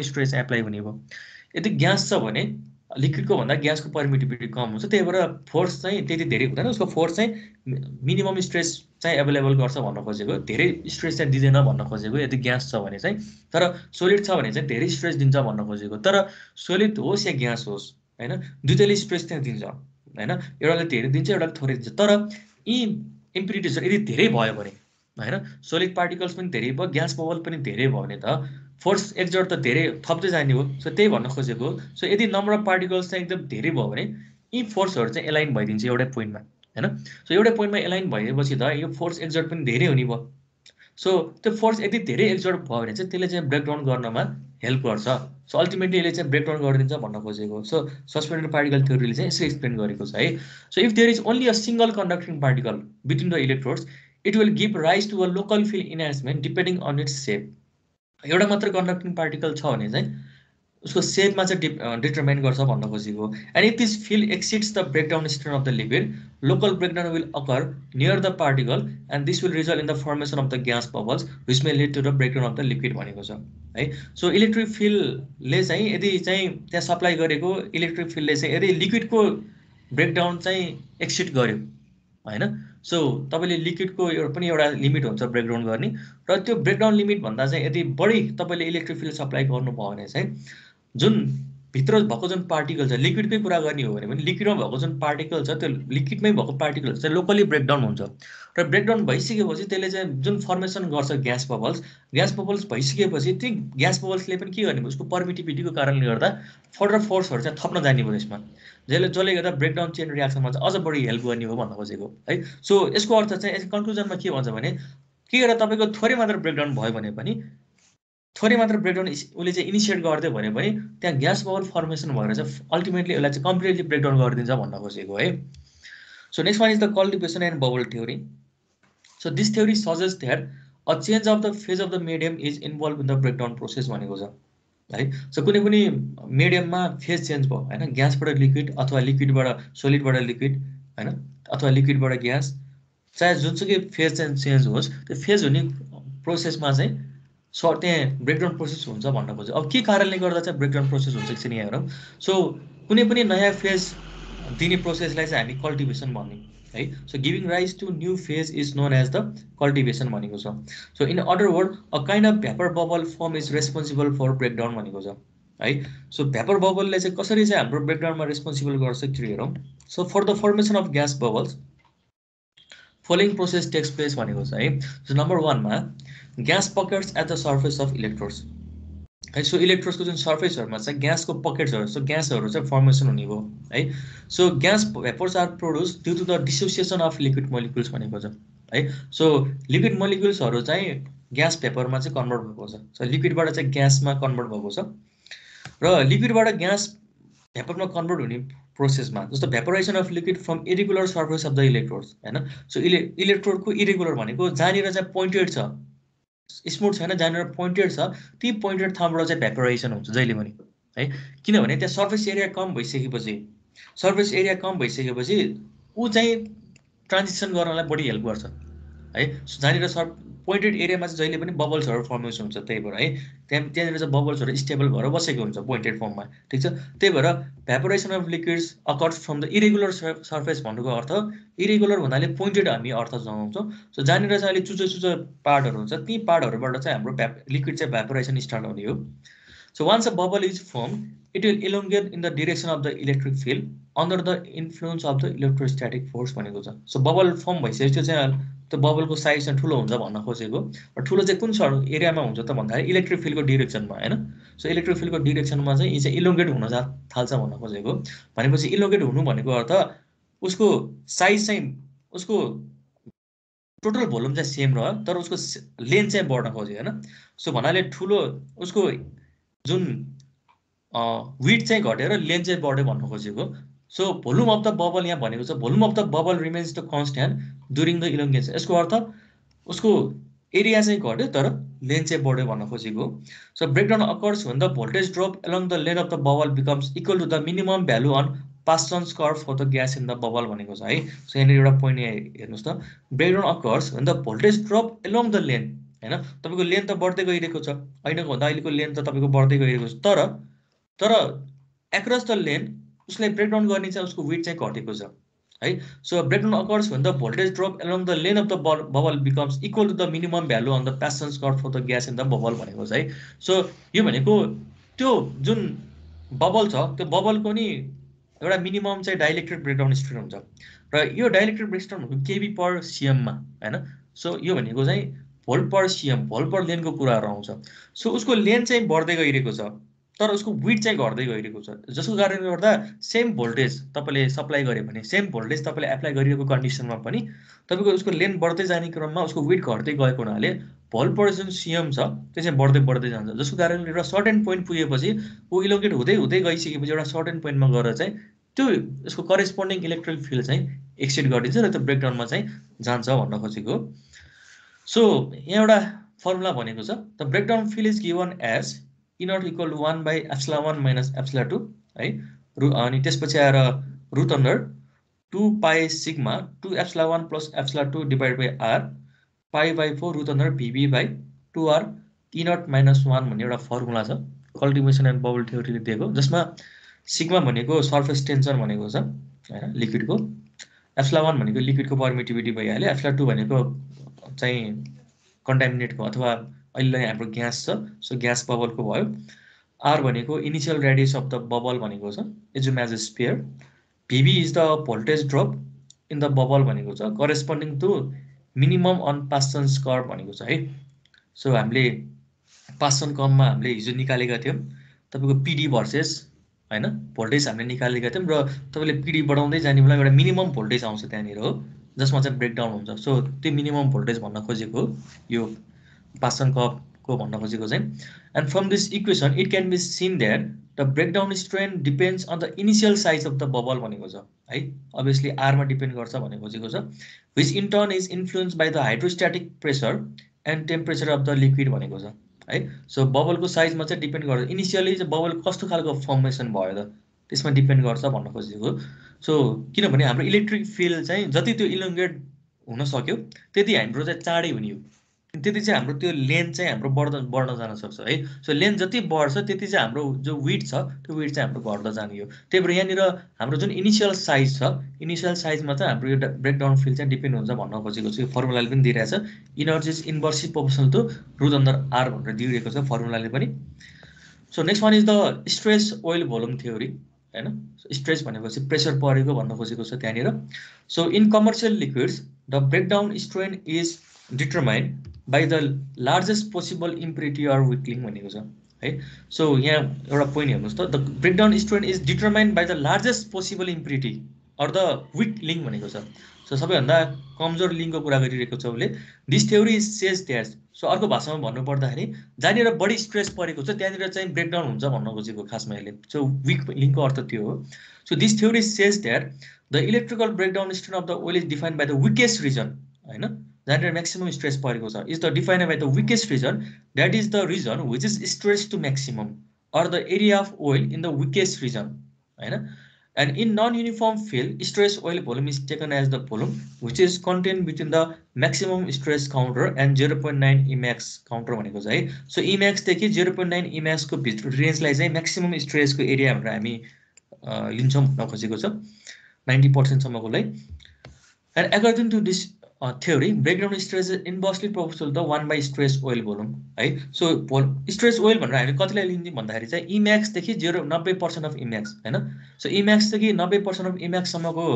स्ट्रेस एप्लाई हुने भयो। यदि ग्यास छ भने लिक्विडको भन्दा ग्यासको पर्मिटिभिटी कम हुन्छ, त्यही भएर फोर्स चाहिँ त्यति धेरै हुँदैन, उसको फोर्स चाहिँ मिनिमम स्ट्रेस चाहिँ एभाइलेबल गर्छ भन्न खोजेको, धेरै स्ट्रेस चाहिँ दिँदैन भन्न खोजेको यदि ग्यास छ भने चाहिँ। तर सोलिड छ भने चाहिँ धेरै स्ट्रेस दिन्छ भन्न खोजेको। तर सोलिड होस् या ग्यास होस् होइन, दुईटैले स्ट्रेस चाहिँ दिन्छ होइन, एउटाले धेरै दिन्छ एउटाले थोरै दिन्छ। तर यी इम्प्युरिटिजहरू यदि धेरै भयो भने होइन, सोलिड पार्टिकल्स पनि धेरै भयो ग्यास बबल पनि धेरै भयो भने त फोर्स एक्जर्ट त धेरै थप्दै जाने हो। सो त्यही भन्न खोजेको। सो यदि नम्बर अफ पार्टिकल्स चाहिँ एकदम धेरै भयो भने यी फोर्सहरू चाहिँ एलाइन भइदिन्छ एउटै पोइन्टमा होइन। सो एउटै पोइन्टमा एलाइन भएपछि त यो फोर्स एक्जर्ट पनि धेरै हुने भयो। सो त्यो फोर्स यदि धेरै एक्जर्ट भयो भने चाहिँ त्यसले चाहिँ ब्रेकडाउन गर्नमा हेल्प गर्छ। सो अल्टिमेटली यसले चाहिँ ब्रेकडाउन गरिदिन्छ भन्न खोजेको। सो सस्पेन्डेड पार्टिकल थ्योरीले चाहिँ यसरी एक्सप्लेन गरेको छ है। So if there is only a single conducting particle between the electrodes it will give rise to a local field enhancement depending on its shape. एउटा मात्र कन्डक्टिङ पार्टिकल छ भने चाहिँ उसको सेपमा चाहिँ डिटरमाइन गर्छ भन्न खोजेको। And if this field exceeds the breakdown strain of the liquid local breakdown will occur near the particle and this will result in the formation of the gas bubbles which may lead to the breakdown of the liquid भनेको छ है। सो इलेक्ट्रिक फिल्डले चाहिँ यदि चाहिँ त्यहाँ सप्लाई गरेको इलेक्ट्रिक फिल्डले चाहिँ यदि लिक्विडको ब्रेकडाउन चाहिँ एक्सिड गर्यो होइन, सो तपाईँले लिक्विडको पनि एउटा लिमिट हुन्छ ब्रेकडाउन गर्ने, र त्यो ब्रेकडाउन लिमिट भन्दा चाहिँ यदि बढी तपाईँले इलेक्ट्रिक फिल्ड सप्लाई गर्नुभयो भने चाहिँ जुन भित्र भएको जुन पार्टिकल छ लिक्विडकै कुरा गर्ने हो भने पनि लिक्विडमा भएको जुन पार्टिकल छ त्यो लिक्विडमै भएको पार्टिकल चाहिँ लोकली ब्रेकडाउन हुन्छ। र ब्रेकडाउन भइसकेपछि त्यसले चाहिँ जुन फर्मेसन गर्छ ग्यास बबल्स भइसकेपछि त्यो ग्यास बबल्सले पनि के गर्ने भयो, उसको पर्मिटिभिटीको कारणले गर्दा फर्दर फोर्सहरू चाहिँ थप्न जाने भयो यसमा, जसले गर्दा ब्रेकडाउन चेन रियाक्सनमा चाहिँ अझ बढी हेल्प गर्ने हो भन्न खोजेको है। सो यसको अर्थ चाहिँ कन्क्लुजनमा के भन्छ भने के गरेर तपाईँको थोरै मात्र ब्रेकडाउन भयो भने पनि थोरै मात्र ब्रेकडाउन उसले चाहिँ इनिसिएट गरिदियो भने पनि त्यहाँ ग्यास बबल फर्मेसन भएर चाहिँ अल्टिमेटली यसलाई चाहिँ कम्प्लिटली ब्रेकडाउन गरिदिन्छ भन्न खोजेको है। So next one is the cultivation and bubble theory. So this theory suggest that a change of the phase of the medium is involve in the breakdown process भनेको छ है। सो कुनै पनि मिडियममा फेज चेन्ज भयो होइन, ग्यासबाट लिक्विड अथवा लिक्विडबाट सोलिडबाट लिक्विड होइन, अथवा लिक्विडबाट ग्यास, चाहे जुनसुकै फेज चाहिँ चेन्ज होस् त्यो फेज हुने प्रोसेसमा चाहिँ त्यहाँ ब्रेकडाउन प्रोसेस हुन्छ भन्न खोज्छ। अब के कारणले गर्दा चाहिँ ब्रेकडाउन प्रोसेस हुन्छ एकछिन यहाँ हेरौँ। सो कुनै पनि नयाँ फेज दिने प्रोसेसलाई चाहिँ हामी कल्टिभेसन भन्ने है। So giving rise to new phase is known as the cultivation भनेको छ। So in other word a kind of vapour bubble form is responsible for breakdown भनेको छ है। सो भ्यापर बबलले चाहिँ कसरी चाहिँ हाम्रो ब्रेकडाउनमा रेस्पोन्सिबल गर्छ त्यो हेरौँ। So for the formation of gas bubbles following process takes place भनेको छ है। सो नम्बर 1 मा gas pockets at the surface of electrodes है। सो इलेक्ट्रोड्सको जुन सर्फेसहरुमा चाहिँ ग्यासको पकेट्सहरु छ, ग्यासहरु चाहिँ फर्मेसन हुने भयो है। So gas vapours are produce due to the dissociation of liquid molecules भनेको छ है। सो लिक्विड मोलिक्युल्सहरु चाहिँ ग्यास भेपरमा चाहिँ कन्भर्ट भएको छ। सो लिक्विडबाट चाहिँ ग्यासमा कन्भर्ट भएको छ र लिक्विडबाट ग्यास भेपरमा कन्भर्ट हुने प्रोसेसमा जस्तो vaporisation of liquid from irregular surface of the electrodes हैन। सो इलेक्ट्रोडको इरेगुलर भनेको जहाँनिर चाहिँ पोइन्टेड छ, स्मुथ छैन, जहाँनिर पोइन्टेड छ ती पोइन्टेड ठाउँबाट चाहिँ भेपोराइजेसन हुन्छ जहिले पनि है। किनभने त्यहाँ सर्फेस एरिया कम भइसकेपछि ऊ चाहिँ ट्रान्जिसन गर्नलाई बढी हेल्प गर्छ है। सो जहाँनिर पोइन्टेड एरियामा चाहिँ जहिले पनि बबल्सहरु फर्मेसन हुन्छ, त्यही भएर है त्यहाँनिर चाहिँ बबल्सहरु स्टेबल भएर बसेको हुन्छ पोइन्टेड फर्ममा, ठीक छ। त्यही भएर vaporisation of liquids occurs from the irregular surface भन्नुको अर्थ इरेगुलर भन्नाले पोइन्टेड हामी अर्थ जनाउँछौँ। सो जहाँनिर चाहिँ अलि चुचो पार्टहरु हुन्छ ती पार्टहरुबाट चाहिँ हाम्रो लिक्विड चाहिँ भेपोराइजेसन स्टार्ट हुने हो। So once a bubble is formed, it will elongate in the direction of the electric field under the influence of the electrostatic force भनेको छ। सो बबल फर्म भइसकेपछि त्यो चाहिँ त्यो बबलको साइज चाहिँ ठुलो हुन्छ भन्न खोजेको। र ठुलो चाहिँ कुन एरियामा हुन्छ त भन्दाखेरि इलेक्ट्रिक फिल्डको डिरेक्सनमा हैन। सो इलेक्ट्रिक फिल्डको डिरेक्सनमा चाहिँ यो चाहिँ इलोंगेट हुन थाल्छ भन्न खोजेको। भनेपछि इलोंगेट हुनु भनेको अर्थ उसको साइज चाहिँ उसको टोटल भोल्युम चाहिँ सेम रह्यो तर उसको लेन्थ चाहिँ बढ्न खोज्यो हैन। सो भन्नाले ठुलो उसको जुन विड्थ चाहिँ घटेर लेन्थ चाहिँ बढ्यो भन्न खोजेको। So volume of the bubble यहाँ भनेको छ volume of the bubble remains the constant during the elongation. यसको अर्थ उसको एरिया चाहिँ घट्यो तर लेन्थ चाहिँ बढ्यो भन्न खोजेको। So breakdown occurs when the voltage drop along the length of the bubble becomes equal to the minimum value on Paschen's curve for the gas in the bubble भनेको छ है। सो यहाँनिर एउटा पोइन्ट हेर्नुहोस् त, breakdown occurs when the voltage drop along the length हैन। तपाईको लेन्थ त बढ्दै गइरहेको छ, ऐनाको भन्दा अहिलेको लेन्थ त तपाईको बढ्दै गइरहेको छ, तर एक्रस द लेन्थ उसलाई ब्रेकडाउन गर्ने चाहिँ उसको वेट चाहिँ घटेको छ है। So breakdown occurs when the voltage drop along the length of the bubble becomes equal to the minimum value on the Paschen's curve for the gas in the bubble भनेको छ है। सो यो भनेको त्यो जुन बबल छ त्यो बबलको नि एउटा मिनिमम चाहिँ डाइलेक्ट्रिक ब्रेकडाउन स्टेट हुन्छ र यो डाइलेक्ट्रिक ब्रेकडाउन भनेको केबी पर सिएममा हैन। सो यो भनेको चाहिँ भोल्ट पर सिएम भोल्ट पर लेनको कुराहरु आउँछ। सो उसको लेन्थ चाहिँ बढ्दै गइरहेको छ तर उसको विड्थ चाहिँ घट्दै गइरहेको छ, जसको कारणले गर्दा सेम भोल्टेज तपाईले सप्लाई गरे भने सेम भोल्टेज तपाईले एप्लाई गरिरहेको कन्डिसनमा पनि तपाईको उसको लेन्थ बढ्दै जाने क्रममा उसको विड्थ घट्दै गएको हुनाले भोल्ट पर जुन सिएम छ त्यो चाहिँ बढ्दै जान्छ, जसको कारणले एउटा सर्टेन पोइन्ट पुगेपछि ऊ इलोंगेट हुँदै गइसकेपछि एउटा सर्टेन पोइन्टमा गएर चाहिँ त्यो यसको करेस्पोन्डिङ इलेक्ट्रिक फिल्ड चाहिँ एक्सिड गरिन्छ र त्यो ब्रेकडाउनमा चाहिँ जान्छ भन्न खोजेको। सो यहाँ एउटा फर्मुला भनेको छ the breakdown field is given as E naught equal to 1 by epsilon 1 minus epsilon 2 है। अनि त्यसपछि आएर root under 2 pi sigma 2 epsilon 1 plus epsilon 2 divided by r pi by 4 root under VB by 2r E naught minus 1 भन्ने एउटा फर्मुला छ कल्टिभेसन एन्ड बबल थ्योरीले दिएको, जसमा सिग्मा भनेको सर्फेस टेन्सन भनेको छ हैन लिक्विडको, epsilon 1 भनेको लिक्विडको परमिटिभिटी भइहाल्यो, epsilon 2 भनेको चाहिँ कन्टामिनेटको अथवा अहिले हाम्रो ग्यास छ सो ग्यास बबलको भयो, आर भनेको initial radius of the bubble भनेको छ assume as a sphere, VB is the voltage drop in the bubble भनेको छ corresponding to minimum on Paschen's curve भनेको छ है। सो हामीले पास्टन कर्भमा हामीले हिजो निकालेका थियौं तपाईको PD भर्सेस हैन भोल्टेज हामीले निकालेका थियौं र तपाईले PD बढाउँदै जाने बेला एउटा मिनिमम भोल्टेज आउँछ त्यहाँनिर हो जसमा चाहिँ ब्रेकडाउन हुन्छ। सो त्यो मिनिमम भोल्टेज भन्न खोजेको यो पास्टन कर्भको भन्न खोजेको चाहिँ। And from this equation it can be seen that the breakdown strain depends on the initial size of the bubble भनेको छ है। अभियसली r मा डिपेन्ड गर्छ भन्ने खोजेको छ, which in turn is influenced by the hydrostatic pressure and temperature of the liquid भनेको छ है। सो बबलको साइजमा चाहिँ डिपेन्ड गर्छ, इनिशियली चाहिँ बबल कस्तो खालको फर्मेसन भयो त त्यसमा डिपेन्ड गर्छ भन्न खोजेको। सो किनभने हाम्रो इलेक्ट्रिक फिल्ड चाहिँ जति त्यो इलोंगेट हुन सक्यो त्यति हाम्रो चाहिँ चाँडै हुने हो त्यति चाहिँ हाम्रो त्यो लेन्थ चाहिँ हाम्रो बढ्न जान सक्छ है सो लेन्थ जति बढ्छ त्यति चाहिँ हाम्रो जो विड्थ छ त्यो विड्थ चाहिँ हाम्रो घट्दै जाने हो त्यही भएर यहाँनिर हाम्रो जुन इनिसियल साइज छ इनिसियल साइजमा चाहिँ हाम्रो यो ब्रेकडाउन फिल्ड चाहिँ डिपेन्ड हुन्छ भन्न खोजेको छु यो फर्मुलाले पनि दिइरहेछ energy is inversely proportional to root under R भनेर दिइरहेको छ फर्मुलाले पनि so next one is the stress oil volume theory हैन स्ट्रेस भनेपछि प्रेसर परेको भन्न खोजेको छ त्यहाँनिर so in commercial liquids the breakdown strain is determined by the largest possible impurity or weak link भनेको छ है सो यहाँ एउटा पोइन्ट हेर्नुस् त the breakdown strain is determined by the largest possible impurity or the weak link भनेको छ सो सबैभन्दा कमजोर लिङ्कको कुरा गरिरहेको छ उसले this theory is says that so अर्को भाषामा भन्नुपर्दाखेरि जहाँनिर बढी स्ट्रेस परेको छ त्यहाँनिर चाहिँ ब्रेकडाउन हुन्छ भन्न खोजेको खासमा यसले सो विक लिङ्कको अर्थ त्यो हो so this theory says that the electrical breakdown strain of the oil is defined by the weakest region होइन जहाँनिर म्याक्सिमम स्ट्रेस परेको छ is the defined by the weakest region that is the region which is stress to maximum or the area of oil in the weakest region होइन and in non uniform field stress oil volume is taken as the volume which is content between the maximum stress counter and 0.9 E max counter भनेको छ है सो इम्याक्सदेखि 0.9 इम्याक्सको भित्र रेन्जलाई चाहिँ म्याक्सिमम स्ट्रेसको एरिया भनेर हामी लिन्छौँ भन्न खोजेको छ 90% सम्मकोलाई and according to this theory breakdown stress is inversely proportional to 1 by stress oil volume है सो स्ट्रेस ओइल भनेर हामी कतिलाई लिन्छौँ भन्दाखेरि चाहिँ इम्याक्स देखि 90% अफ इम्याक्स हैन सो इम्याक्स देखि 90% अफ इम्याक्स सम्मको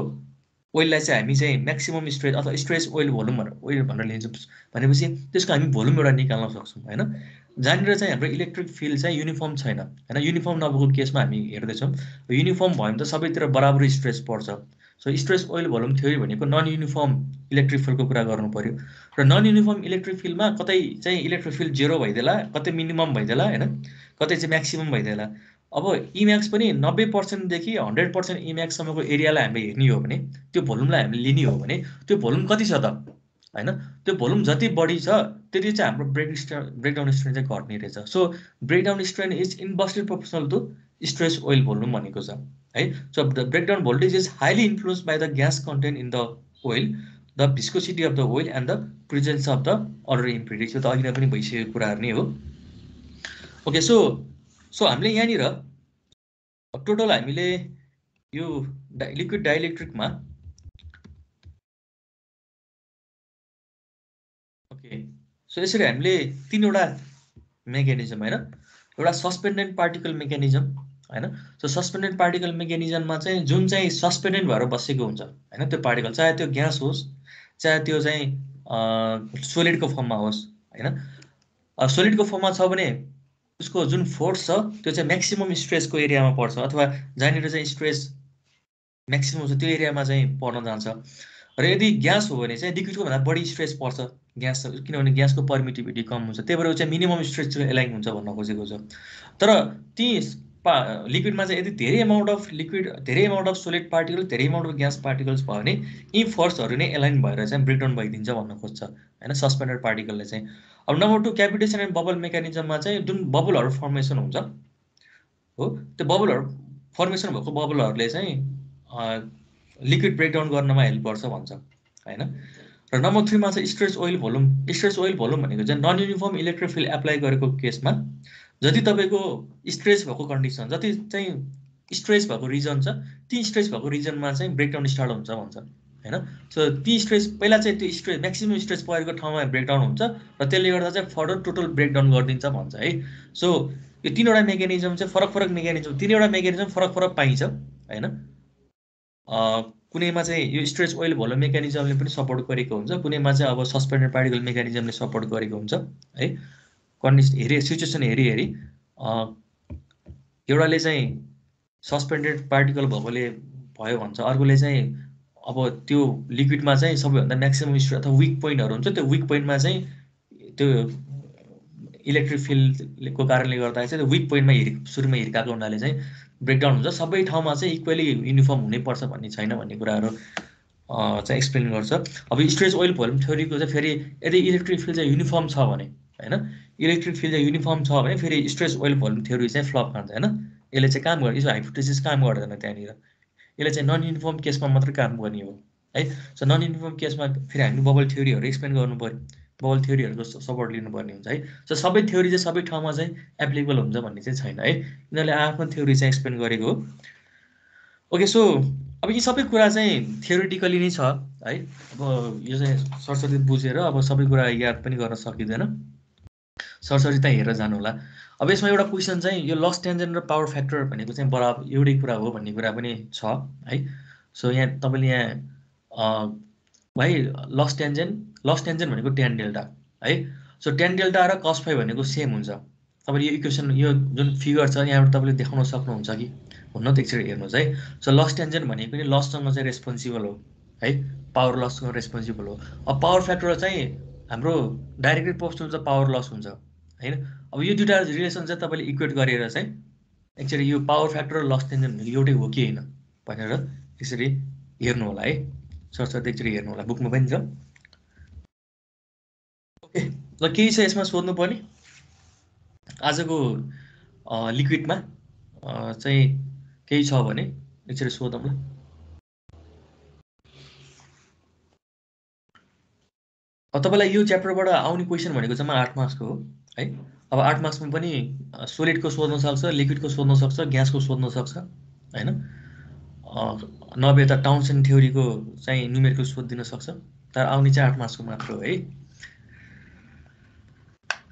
ओइललाई चाहिँ हामी चाहिँ म्याक्सिमम स्ट्रेस अथवा स्ट्रेस ओइल भोल्युम भनेर लिन्छौँ भनेपछि त्यसको हामी भोल्युम एउटा निकाल्न सक्छौँ हैन जहाँनिर चाहिँ हाम्रो इलेक्ट्रिक फिल्ड चाहिँ युनिफर्म छैन हैन युनिफर्म नभएको केसमा हामी हेर्दैछौँ युनिफर्म भयो भने त सबैतिर बराबरी स्ट्रेस पर्छ so stress oil volume theory भनेको नन युनिफर्म इलेक्ट्रिक फिल्डको कुरा गर्नु पर्यो र नन युनिफर्म इलेक्ट्रिक फिल्डमा कतै चाहिँ इलेक्ट्रिक फिल्ड 0 भइदेला कतै मिनिमम भइदेला हैन कतै चाहिँ म्याक्सिमम भइदेला अब इम्याक्स पनि 90% देखि 100% इम्याक्स सम्मको एरियालाई हामीले हेर्ने हो भने त्यो भोल्युमलाई हामीले लिने हो भने त्यो भोल्युम कति छ त हैन त्यो भोल्युम जति बढी छ त्यति चाहिँ हाम्रो ब्रेकडाउन स्ट्रेन चाहिँ घट्ने रहेछ so breakdown strain is inversely proportional to stress oil volume भनेको छ है so the breakdown voltage is highly influenced by the gas content in the oil the viscosity of the oil and the presence of the other impurities त अघि नै पनि भइसकेको कुराहरू नै हो ओके सो हामीले यहाँनिर टोटल हामीले यो लिक्विड डाइइलेक्ट्रिकमा ओके सो यसरी हामीले तीनवटा मेकानिजम हैन एउटा सस्पेन्डेड पार्टिकल मेकानिजम हैन सो सस्पेन्डेड पार्टिकल मेकानिजममा चाहिँ जुन चाहिँ सस्पेन्डेड भएर बसेको हुन्छ हैन त्यो पार्टिकल चाहे त्यो ग्यास होस् चाहे त्यो चाहिँ सोलिडको फर्ममा होस् हैन सोलिडको फर्ममा छ भने उसको जुन फोर्स छ त्यो चाहिँ म्याक्सिमम स्ट्रेसको एरियामा पर्छ अथवा जहाँनिर चाहिँ स्ट्रेस म्याक्सिमम छ त्यो एरियामा चाहिँ पर्न जान्छ र यदि ग्यास हो भने चाहिँ लिक्विडको भन्दा बढी स्ट्रेस पर्छ ग्यास किनभने ग्यासको पर्मिटिभिटी कम हुन्छ त्यही भएर चाहिँ मिनिमम स्ट्रेसको एलाइन हुन्छ भन्न खोजेको छ तर ती लिक्विडमा चाहिँ यदि धेरै एमाउन्ट अफ लिक्विड धेरै एमाउन्ट अफ सोलिड पार्टिकल धेरै एमाउन्ट अफ ग्यास पार्टिकल्स भयो भने यी फोर्सहरू नै एलाइन भएर चाहिँ ब्रेकडाउन भइदिन्छ भन्न खोज्छ हैन सस्पेन्डेड पार्टिकलले चाहिँ अब नम्बर 2 क्याभिटेसन एन्ड बबल मेकानिजममा चाहिँ जुन बबलहरू फर्मेसन हुन्छ हो त्यो बबलहरू फर्मेसन भएको बबलहरूले चाहिँ लिक्विड ब्रेकडाउन गर्नमा हेल्प गर्छ भन्छ हैन र नम्बर 3 मा चाहिँ स्ट्रेस ओइल भोल्युम भनेको चाहिँ non uniform electric field apply गरेको केसमा जति तपाईको स्ट्रेस भएको कन्डिसन जति चाहिँ स्ट्रेस भएको रिजन छ ती स्ट्रेस भएको रिजनमा चाहिँ ब्रेकडाउन स्टार्ट हुन्छ भन्छ हैन सो ती स्ट्रेस पहिला चाहिँ त्यो स्ट्रेस म्याक्सिमम स्ट्रेस परेको ठाउँमा ब्रेकडाउन हुन्छ र त्यसले गर्दा चाहिँ फर्दर टोटल ब्रेकडाउन गरिदिन्छ भन्छ है सो यो तीनवटा मेकानिजम चाहिँ फरक मेकानिजम तीनवटा मेकानिजम फरक पाइन्छ हैन कुनैमा चाहिँ यो स्ट्रेस ओइल भोल्युम मेकानिजमले पनि सपोर्ट गरेको हुन्छ कुनैमा चाहिँ अब सस्पेन्डेड पार्टिकल मेकानिजमले सपोर्ट गरेको हुन्छ है कन्डिसन हेरी सिचुएसन हेरी एउटाले चाहिँ सस्पेन्डेड पार्टिकल भएकोले भयो भन्छ अर्कोले चाहिँ अब त्यो लिक्विडमा चाहिँ सबैभन्दा म्याक्सिमम स्ट्रेस अथवा विक पोइन्टहरू हुन्छ त्यो विक पोइन्टमा चाहिँ त्यो इलेक्ट्रिक फिल्डको कारणले गर्दा चाहिँ त्यो विक पोइन्टमा सुरुमा हिर्काएको हुनाले चाहिँ ब्रेकडाउन हुन्छ सबै ठाउँमा चाहिँ इक्वली युनिफर्म हुनैपर्छ भन्ने छैन भन्ने कुराहरू चाहिँ एक्सप्लेन गर्छ अब स्ट्रेस ओइल भोल्युम थ्योरीको चाहिँ फेरि यदि इलेक्ट्रिक फिल्ड चाहिँ युनिफर्म छ भने हैन इलेक्ट्रिक फिल्ड चाहिँ युनिफर्म छ भने फेरि स्ट्रेस ओइल भोल्युम थ्योरी चाहिँ फ्लप खान्छ हैन यसले चाहिँ काम गर्ने यो हाइपोथेसिस काम गर्दैन त्यहाँनिर यसले चाहिँ नन युनिफर्म केसमा मात्रै काम गर्ने हो है। सो नन युनिफर्म केसमा फेरि हामी बबल थ्योरीहरू एक्सप्लेन गर्नु पर्यो, बबल थ्योरीहरूको सपोर्ट लिनुपर्ने हुन्छ है। सो सबै थ्योरी चाहिँ सबै ठाउँमा चाहिँ एप्लिकेबल हुन्छ भन्ने चाहिँ छैन है, यिनीहरूले आफ्नो थ्योरी चाहिँ एक्सप्लेन गरेको हो। ओके, सो अब यी सबै कुरा चाहिँ थ्योरिटिकली नै छ है। अब यो चाहिँ सरसरी बुझेर अब सबै कुरा याद पनि गर्न सकिँदैन, सरसरी त हेरेर जानु होला। अब यसमा एउटा क्वेसन चाहिँ यो लस टेन्जेन्ट र पावर फ्याक्टर भनेको चाहिँ बराबर एउटै कुरा हो भन्ने कुरा पनि छ है। सो यहाँ तपाईँले यहाँ भाइ लस टेन्जेन्ट भनेको टेन डेल्टा है। सो टेन डेल्टा र कस फाई भनेको सेम हुन्छ। तपाईँले यो इक्वेसन यो जुन फिगर छ यहाँबाट तपाईँले देखाउन सक्नुहुन्छ कि हुन्न त एकचोटि हेर्नुहोस् है। सो लस टेन्जेन्ट भनेको नि लससँग चाहिँ रेस्पोन्सिबल हो है, पावर लससँग रेस्पोन्सिबल हो। अब पावर फ्याक्टर चाहिँ हाम्रो डाइरेक्टली पोस्टल चाहिँ पावर लस हुन्छ होइन। अब यो दुइटा रिलेसन चाहिँ तपाईँले इक्वेट गरेर चाहिँ एकचोटि यो पावर फ्याक्टर र लस टेन्जेन्ट भनेको एउटै हो कि होइन भनेर यसरी हेर्नु होला है, सरसरी एकचोटि हेर्नु होला, बुकमा पनि छ। ओके, ल केही छ यसमा सोध्नु पर्ने आजको लिक्विडमा चाहिँ केही छ भने एकचोटि सोधौँ ल। तपाईँलाई यो च्याप्टरबाट आउने क्वेसन भनेको चाहिँ 8 मार्क्सको हो है। अब 8 मार्क्समा पनि सोलिडको सोध्न सक्छ, लिक्विडको सोध्न सक्छ, ग्यासको सोध्न सक्छ होइन। नभए त टाउनसेन्ड थ्योरीको चाहिँ न्युमेरिकल सोधिदिन सक्छ, तर आउने चाहिँ 8 मार्क्सको मात्र हो है।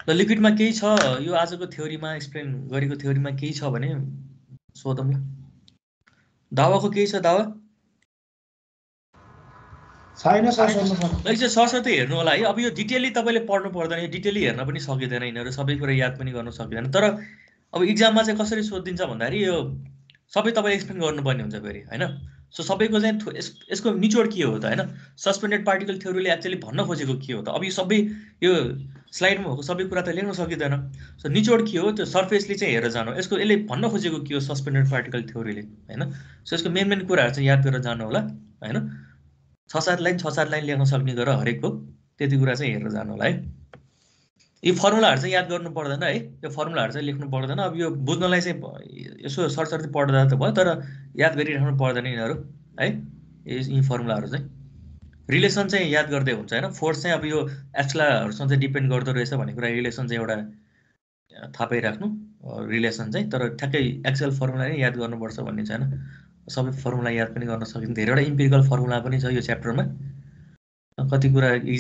ल लिक्विडमा केही छ यो आजको थ्योरीमा एक्सप्लेन गरेको थ्योरीमा केही छ भने सोधौँ ल। दावाको केही छ दावा? छैन सर, चाहिँ सरसर्ती हेर्नु होला है। अब यो डिटेली तपाईँले पढ्नु पर्दैन, डिटेली हेर्न पनि सकिँदैन, यिनीहरू सबै कुरा याद पनि गर्न सकिँदैन। तर अब इक्जाममा चाहिँ कसरी सोधिदिन्छ भन्दाखेरि यो सबै तपाईँले एक्सप्लेन गर्नुपर्ने हुन्छ फेरि होइन। सो सबैको चाहिँ यसको निचोड के हो त होइन, सस्पेन्डेड पार्टिकल थ्योरीले एक्चुअली भन्न खोजेको के हो त। अब यो सबै यो स्लाइडमा भएको सबै कुरा त लेख्न सकिँदैन। सो निचोड के हो त्यो सर्फेसली चाहिँ हेरेर जानु, यसको यसले भन्न खोजेको के हो सस्पेन्डेड पार्टिकल थ्योरीले होइन। सो यसको मेन मेन कुराहरू चाहिँ याद गरेर जानु होला होइन। 6-7 लाइन लेख्न सक्ने गरेर हरेकको त्यति कुरा चाहिँ हेरेर जानु होला है। यी फर्मुलाहरू चाहिँ याद गर्नु पर्दैन है, यो फर्मुलाहरू चाहिँ लेख्नु पर्दैन। अब यो बुझ्नलाई चाहिँ यसो सरसर्ती पढ्दा त भयो, तर याद गरिराख्नु पर्दैन यिनीहरू है। यी फर्मुलाहरू चाहिँ रिलेसन चाहिँ याद गर्दै हुन्छ होइन। फोर्स चाहिँ अब यो एक्सलाहरूसँग चाहिँ डिपेन्ड गर्दो रहेछ भन्ने कुरा रिलेसन चाहिँ एउटा थाहा पाइराख्नु रिलेसन चाहिँ, तर ठ्याक्कै एक्चुअल फर्मुला नै याद गर्नुपर्छ भन्ने छैन। सबै फर्मुला याद पनि गर्न सकिन्छ, धेरैवटा इम्पिरिकल फर्मुला पनि छ यो च्याप्टरमा, कति कुरा इक्जाम